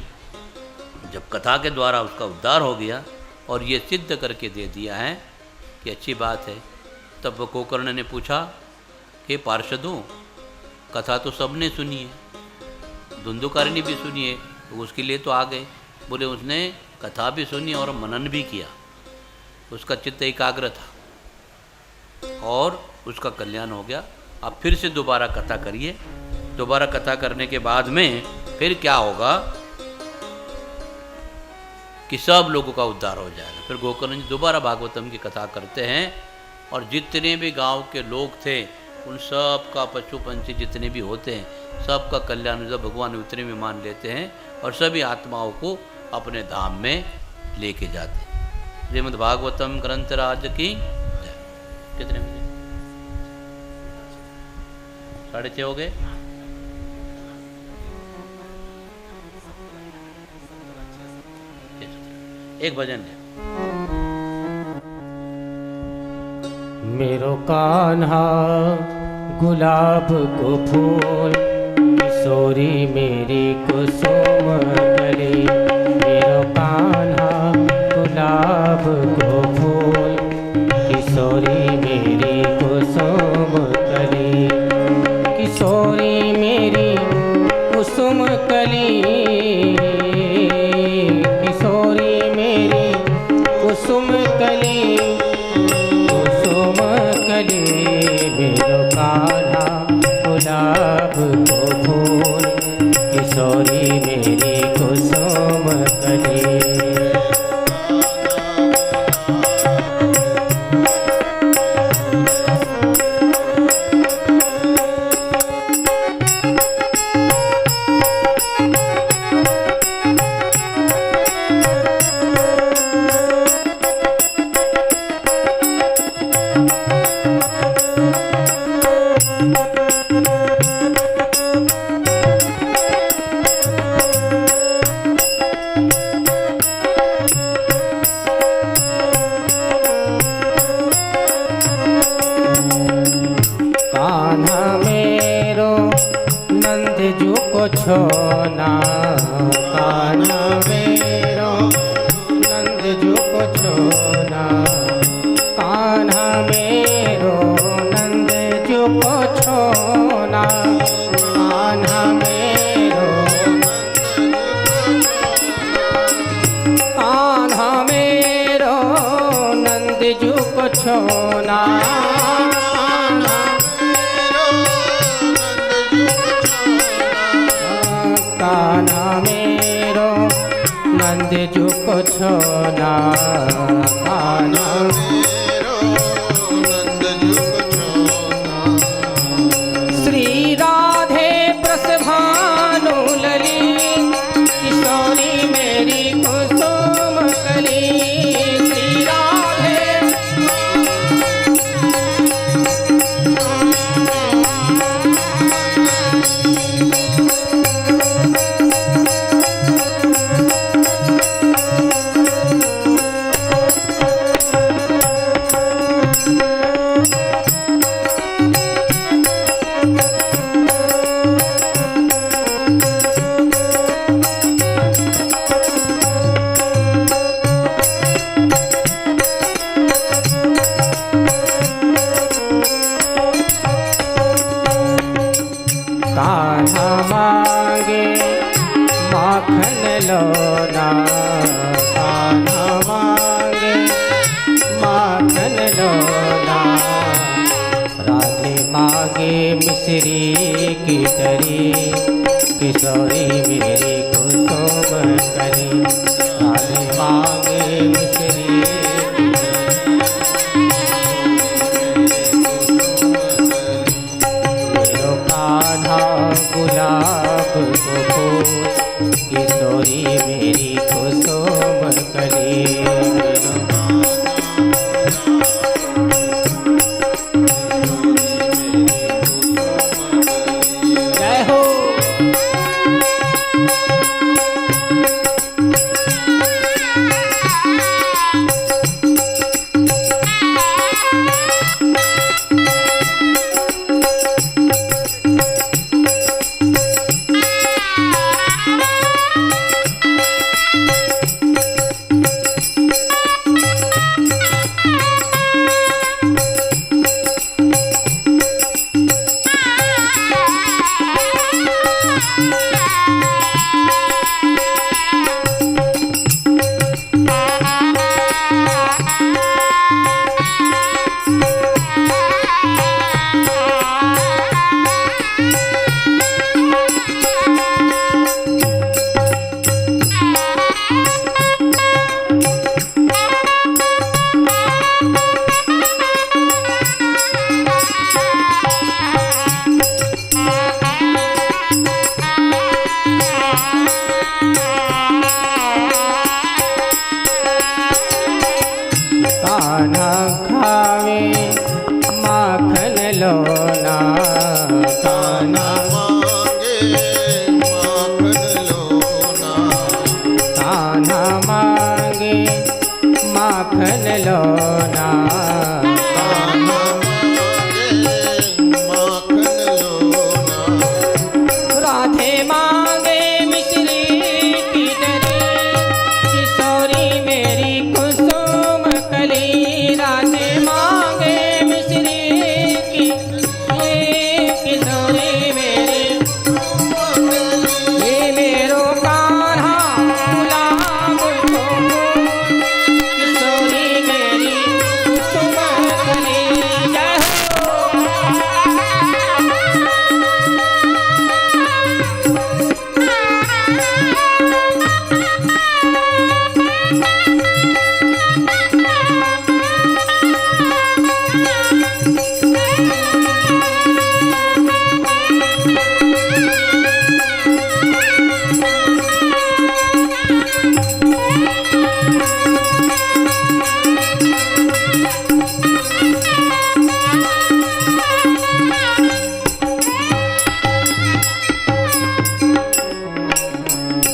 जब कथा के द्वारा उसका उद्धार हो गया और ये सिद्ध करके दे दिया है कि अच्छी बात है, तब गोकर्ण ने पूछा कि पार्षदों, कथा तो सबने सुनी है, धुंधुकारी ने भी सुनी है, तो उसके लिए तो आ गए। बोले उसने कथा भी सुनी और मनन भी किया, उसका चित्त एकाग्र था और उसका कल्याण हो गया। आप फिर से दोबारा कथा करिए। दोबारा कथा करने के बाद में फिर क्या होगा कि सब लोगों का उद्धार हो जाएगा। फिर गोकर्ण जी दोबारा भागवतम की कथा करते हैं और जितने भी गांव के लोग थे उन सब का, पशु पंछी जितने भी होते हैं, सबका कल्याण जब भगवान उतने में मान लेते हैं और सभी आत्माओं को अपने धाम में लेके जाते हैं। श्रीमद् भागवतम ग्रंथराज की जय। कितने बजे? 6:30 हो गए। एक भजन है। मेरो कान्हा गुलाब को फूल, किशोरी मेरी कुसुम कली। मेरो कान्हा गुलाब को फूल, किशोरी मेरी कुसुम कली। कुसुम कली, किशोरी मेरी कुसुम कली, कुसुम कली मेरो कान्हा गुलाब को फूल, किशोरी मेरी कुसुम कली। छोना कान्हा मेरो नंद जो को छोना, कान्हा मेरो नंद जो को छोना, कान्हा मेरो कान्हा मेरो नंद जो को छोना, कान्हा मेरो नंद जो को छोना, कान्हा मेरो नंद जो को छोना। श्री राधे प्रसभानु लली, किशोरी मेरी कुसुम कली, श्री राधे कान्हा मांगे माखन लोना, कान्हा मांगे माखन लोना, राधे मांगे मिश्री की तरी, किशोरी मेरी कुसुम कली, राधे मांगे मिश्री गुलाब को फूल, किशोरी मेरी कुसुम कली। जय हो। कान्हा खावे माखन लोना, कान्हा मांगे माखन लोना, कान्हा मांगे माखन लोना, कान्हा मांगे माखन लोना, राधे मांगे मिश्री की डरी, किशोरी मेरी कुसुम कली, राधे मांगे मिश्री की, किशोरी मेरी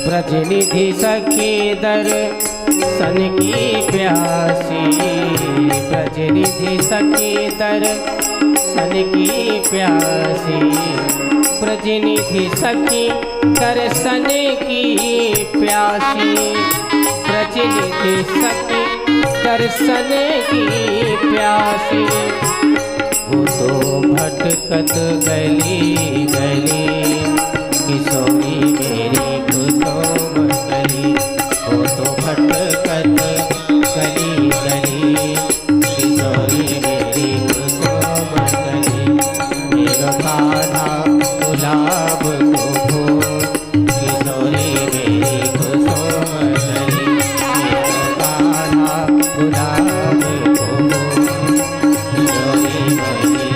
ब्रज निधि सखी दर्शन की प्यासी, ब्रज निधि सखी दर्शन की प्यासी, ब्रज निधि सखी दर्शन की प्यासी, ब्रज निधि सखी दर्शन की प्यासी। वो तो भटकत गली गली किशोरी मेरी कुसुम कली, वो तो भटकत गली गली किशोरी मेरी कुसुम कली, मेरा कान्हा गुलाब को फूल किशोरी मेरी कुसुम कली, मेरा कान्हा गुलाब को फूल किशोरी मेरी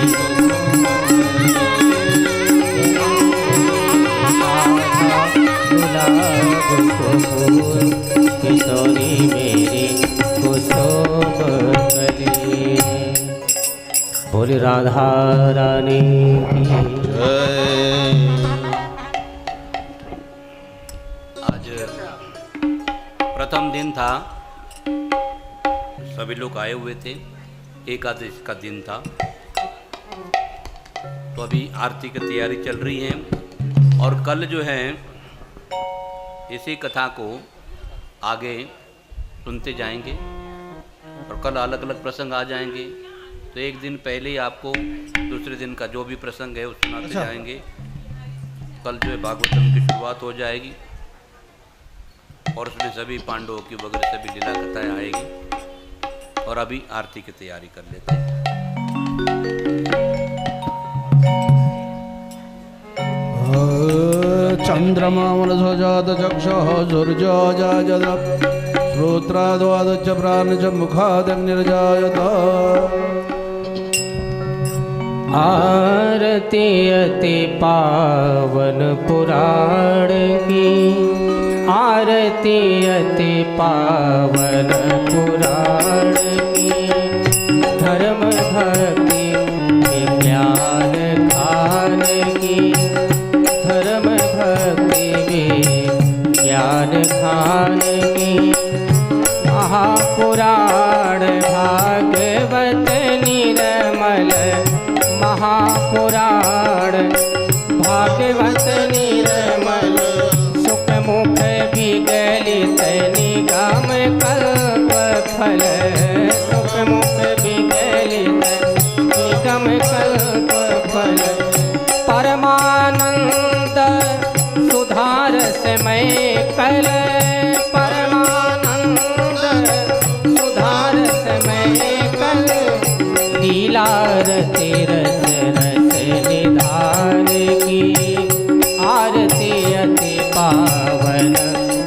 किशोरी मेरी कुसुम कली। बोली राधा रानी की आज प्रथम दिन था, सभी लोग आए हुए थे, एकादशी का दिन था। तो अभी आरती की तैयारी चल रही है और कल जो है इसी कथा को आगे सुनते जाएंगे और कल अलग अलग प्रसंग आ जाएंगे। तो एक दिन पहले ही आपको दूसरे दिन का जो भी प्रसंग है वो सुनाते जाएंगे। कल जो है भागवतम की शुरुआत हो जाएगी और उसमें सभी पांडवों की वगैरह सभी लीला कथाएं आएगी। और अभी आरती की तैयारी कर लेते हैं। चंद्रमा मनसजात चक्षुः सूर्योजायत श्रोत्राद्वादच प्राणच मुखादग्निर्जायत। आरती अति पावन पुराण की, आरती अति पावन पुराण की, धर्म भक्ति विज्ञान खान की, धर्म भक्ति विज्ञान खान की, महापुराण भागवत निर्मल, महापुराण भागवत निर्मल, सुख मुख विगलित निगम कल्प फल, सुख मुख विगलित निगम कल्प फल, परमानंद सुधार समय कल, परमानंद सुधार समय कल, लीला रति रस रस निधान की, आरती अति पावन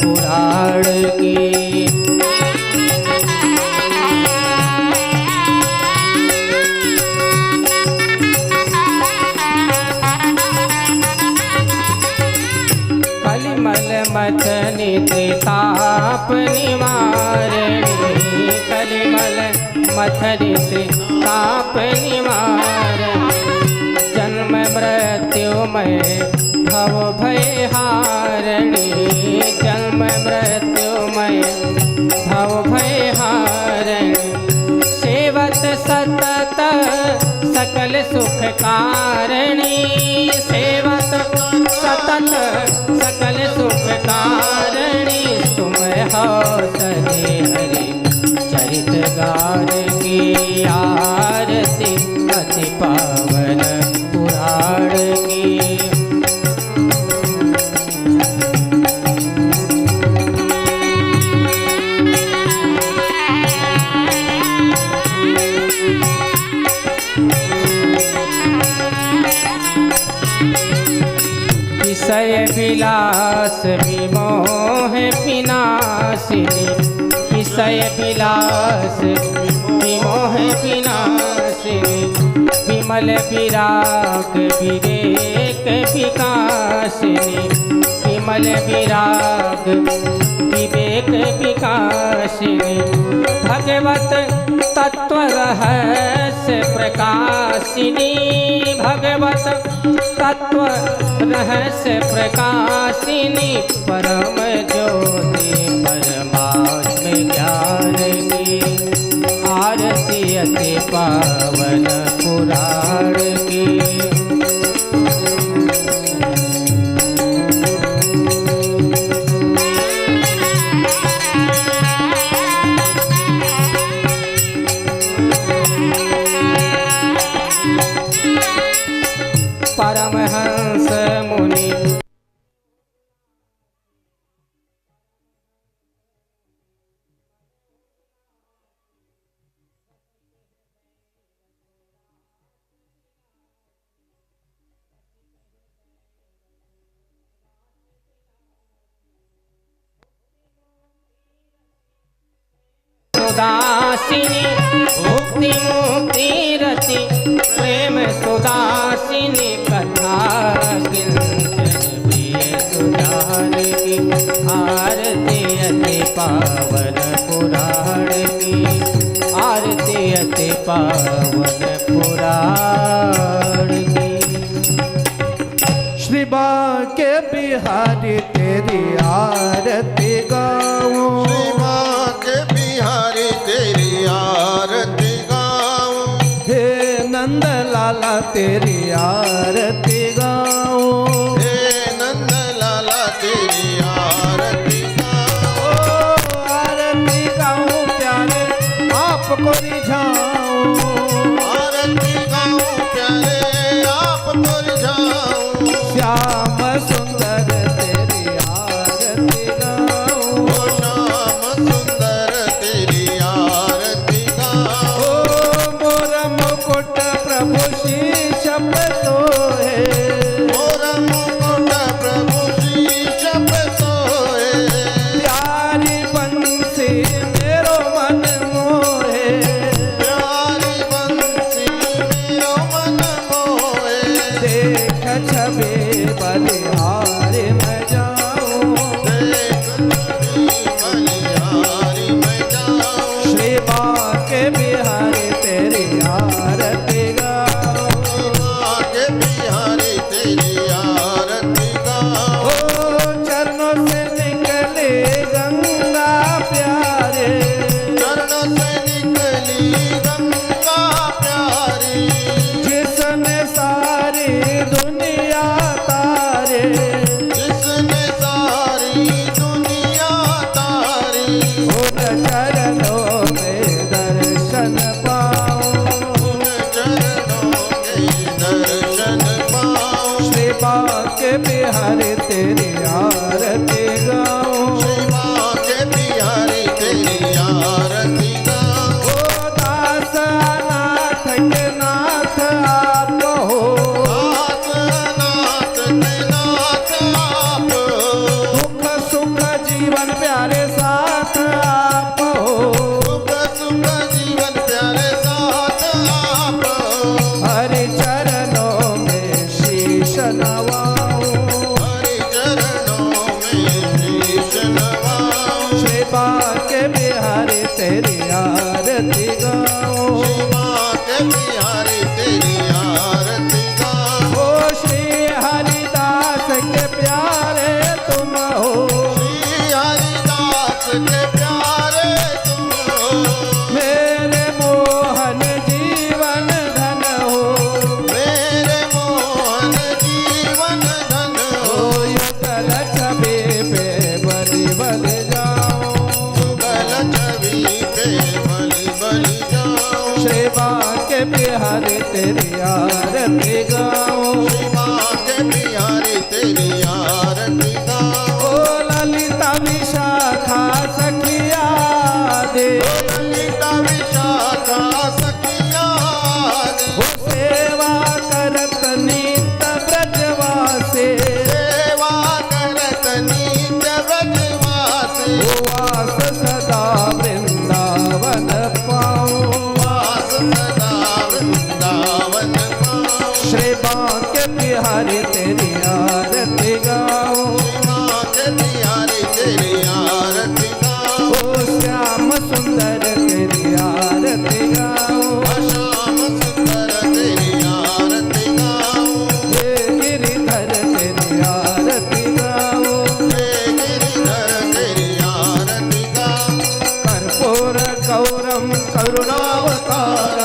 पुराण की। कलिमल मथनि त्रिताप निवारणी, कलिमल मथनि त्रिताप निवारणी, जन्म मृत्युमय भव भय हारणी, जन्म मृत्युमय भव भय हारणी, सेवत सतत सकल सुख कारणी, सेवत सतत सकल सुख कारणी, तुम हो सदे हरि चरित गान की, आरती अति पावन पुराण की। विषय विलास विमोह विनाशिनी, विषय विलास विमोह विनाशिनी, विमल विराग विवेक विकासिनी, विमल विराग विवेक विकासिनी, भगवत तत्व रहस्य प्रकाशिनी, भगवत तत्व रहस्य प्रकाशिनी, परम अति पावन पुराण की। परमहंस मुनि सुदासिनी मुक्ति मुक्ति रति प्रेम सुदासिनी कथा किंचन प्रिय सुधार की। आरती अति पावन पुराण की। आरती अति पावन पुराण की। श्री बांके बिहारी तेरी आरती गाऊं। श्री बांके बिहारी तेरी आरती गाऊं। हे नंद लाला तेरी आरती गाऊं। हे नंद लाला तेरी आरती गाऊं। आरती गाऊं प्यारे आपको रिझाऊं। आरती गाऊं प्यारे आपको रिझाऊं। श्याम सुंदर तेरी आरती गाऊं। ओ श्याम सुंदर तेरी आरती गाऊं। ओ मोर मुकुट प्रभु शीश पे सोहे। मोर मुकुट प्रभु शीश पे सोए। प्यारी बंसी मेरो मन मोहे। प्यारी बंसी मेरो मन मोहे। देख छवि बलिहारी मैं जाऊं। देख छवि बलिहारी मैं जाऊं। श्री बांके बिहारी तेरी आरती गाऊं। बांके बिहारी तेरी आरती गाऊं। ओ चरणों से निकले गंगा प्यारे। चरणों से निकली गंगा प्यारी। जिसने सारी दुनिया तारे। जिसने सारी दुनिया तारी। उन चरणों में दर्शन पाऊं। उन चरणों के दर्शन पाऊं। श्री बांके बिहारी तेरी आरती गाऊं। श्री बांके बिहारी तेरी आरती गाऊं। ओ दास अनाथ के नाथ आप हो। दास अनाथ के नाथ आप। दुख सुख जीवन प्यारे साथ आप हो। सुख सुख जीवन प्यारे साथ आप। हरि चरणों में शीश नवाऊं। हरि चरणों में शीश नवाऊं। श्री बांके बिहारी तेरी आरती गाऊं। श्री बांके बिहारी तेरी आरती गाऊं। ओ श्री हरिदास के प्यारे तुम हो। श्री हरिदास के प्यारे तुम हो। मेरे मोहन जीवन धन हो। मेरे मोहन जीवन धन ओ हो। युगल छवि पे बलि बलि जाऊं। युगल छवि पे बलि बलि जाऊं। श्री बांके बिहारी तेरी आरती गाऊं। श्री बांके बिहारी तेरी आरती गाऊं। ओ ललिता विशाखा सखिया दे। ललिता विशाखा सखिया दे। ओ सेवा करत नित ब्रजवासे। सेवा करत नित्य ब्रजवासी। ओ वास सदा वृंदावन पाऊं। वास सदा वृंदावन पाऊं। श्री बांके बिहारी तेरी आरती गाऊं। श्री बांके बिहारी तेरी आरती गाऊं। ओ श्याम सुंदर तेरी आरती गाऊं। श्याम सुंदर तेरी आरती गाऊं। हे गिरिधर तेरी आरती गाऊं। हे गिरिधर तेरी आरती गाऊं। कर्पूर गौरम करुणावतार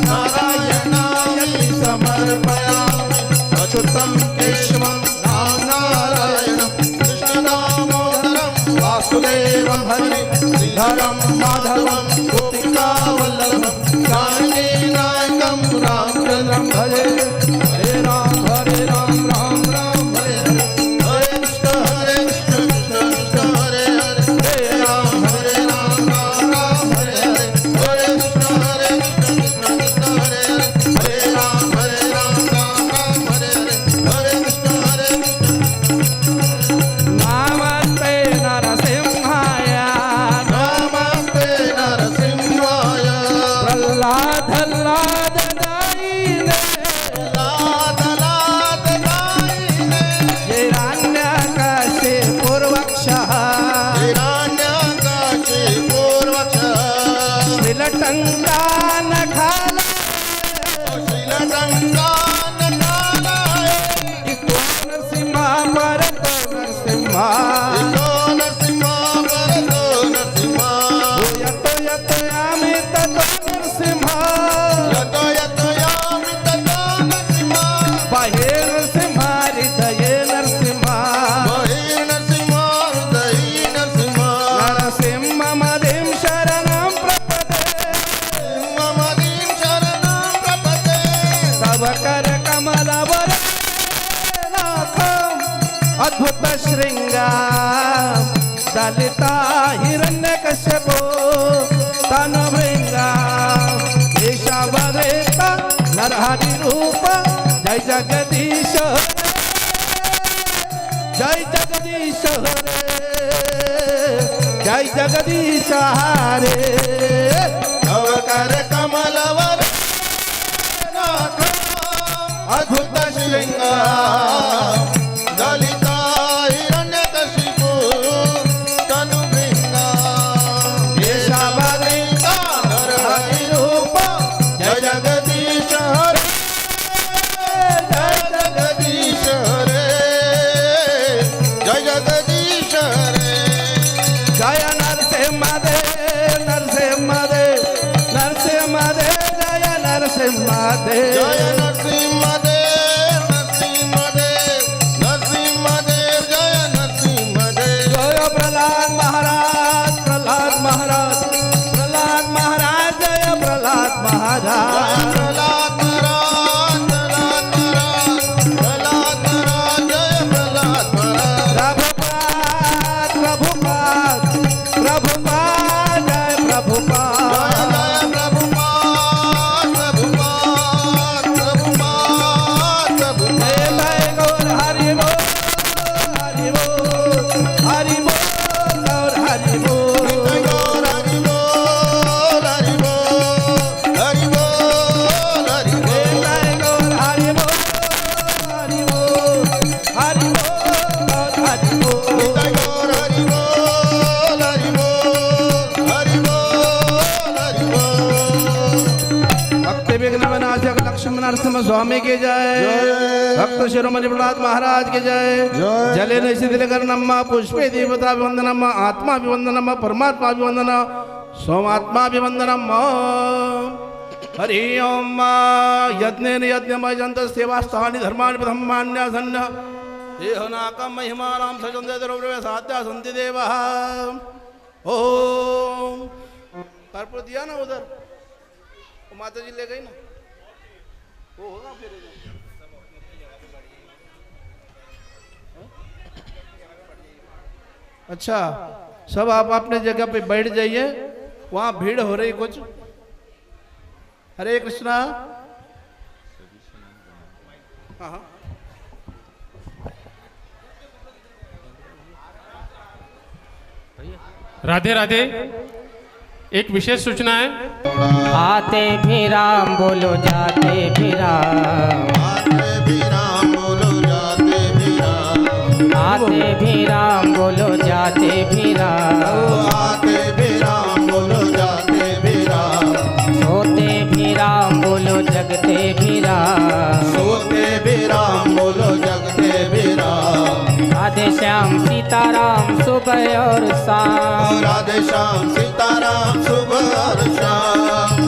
नारायणाय समर्पयामि अच्युतं केशवं राम नारायणं कृष्णदामोदरं वासुदेवं हरि श्रीधरं माधवं गोपिकावल्लभं जानकीनायकं रामचन्द्रं भजे। हरे राम राम राम हरे हरे हरे कृष्ण कृष्ण कृष्ण हरे हरे हरे राम राम राम हरे हरे हरे कृष्ण कृष्ण कृष्ण हरे हरे हरे राम राम राम हरे हरे हरे कृष्ण नमस्ते नरसिंहाय नमस्ते नरसिंहाय प्रह्लाद दायिने लाद लाद दायिने हिरण्यकशिपूर्वक्षः हिरण्यकाशी पूर्वक्षः श्रीलटङ्कानखाल श्रीलटङ्कानकालाय इको नरसिंहा परतो नरसिंहा इतो नरसिंहा वरदो नरसिंहा यतो यतो यामि ततो नरसिंहा यतो यतो यामि ततो नरसिंहा बाह्ये नरसिंहा हृदये नरसिंहा बहि नरसिंहा हृदयि नरसिंहा नरसिंहमदिं शरणं प्रपदे ममदीं शरणं प्रपद्ये तव करकमलवरनाथम् अद्भुत शृङ्गां दलिता हिरण्यकश्यपो तनुभृङ्गा ईशावरेता नरहरिरूप जय जगदीश जय जगदीश हरे जय जगदीश हरे तव कर कमलवर अद्भुत शृंगार दलिता हिरण्यकशिपु तनुभृङ्गा ईशावरेता नरहरिरूप जय जगदीश हरे जय जगदीश हरे जय जगदीश हरे जय नरसिंहदेव नरसिंहदेव नरसिंहदेव जय नरसिंहदेव जय नरसिंहदेव नरसिंहदेव नरसिंहदेव जय नरसिंहदेव जय प्रहलाद महाराज प्रहलाद महाराज प्रहलाद महाराज जय प्रहलाद महाराज प्रहलाद महाराज प्रहलाद महाराज जय प्रहलाद महाराज प्रभुपाद प्रभुपाद प्रभुपाद जय प्रभुपाद जय प्रभुपाद प्रभुपाद प्रभुपाद प्रभुपाद जय जय गौर हरि बोल हरि बोल हरि बोल गौर हरि बोल जय गौर हरि बोल हरि बोल हरि बोल हरि जय बोल जय गौर हरि बोल हरि बोल हरि बोल गौर हरि बोल जय गौर हरि बोल हरि बोल हरि बोल हरि बोल भक्त विघ्न विनाशक लक्ष्मण नरसिंह स्वामी के जय भक्त शिरोमणि प्रहलाद महाराज के जय जले निशिथिलकर नमः पुष्पे देवता विवंदनम आत्मा विवंदनम परमात्मा विवंदन सोमात्मा विवंदनम हरि ओम यज्ञेन यज्ञमयजन्त सेवास्थानि धर्माणि प्रथमान्यासन्न देहनाकं महिमानां सजन्ते द्रव्ये सात्या सन्ति देवः ओम कर्पूर दिया ना उधर वो माता जी ले गई ना वो होगा फिर अच्छा सब आप अपने जगह पे बैठ जाइए वहाँ भीड़ हो रही कुछ हरे कृष्णा हाँ हाँ राधे राधे। एक विशेष सूचना है। आते भी राम बोलो जाते भी राम आते भी राम बोलो जाते भी राम आते भी राम बोलो जाते भी राम आते भी राम बोलो जाते भी राम सोते भी राम बोलो जगते भी राम सोते भी राम बोलो जगते भी राम राधे श्याम सीताराम सुबह और शाम राधे श्याम सीताराम सुबह और शाम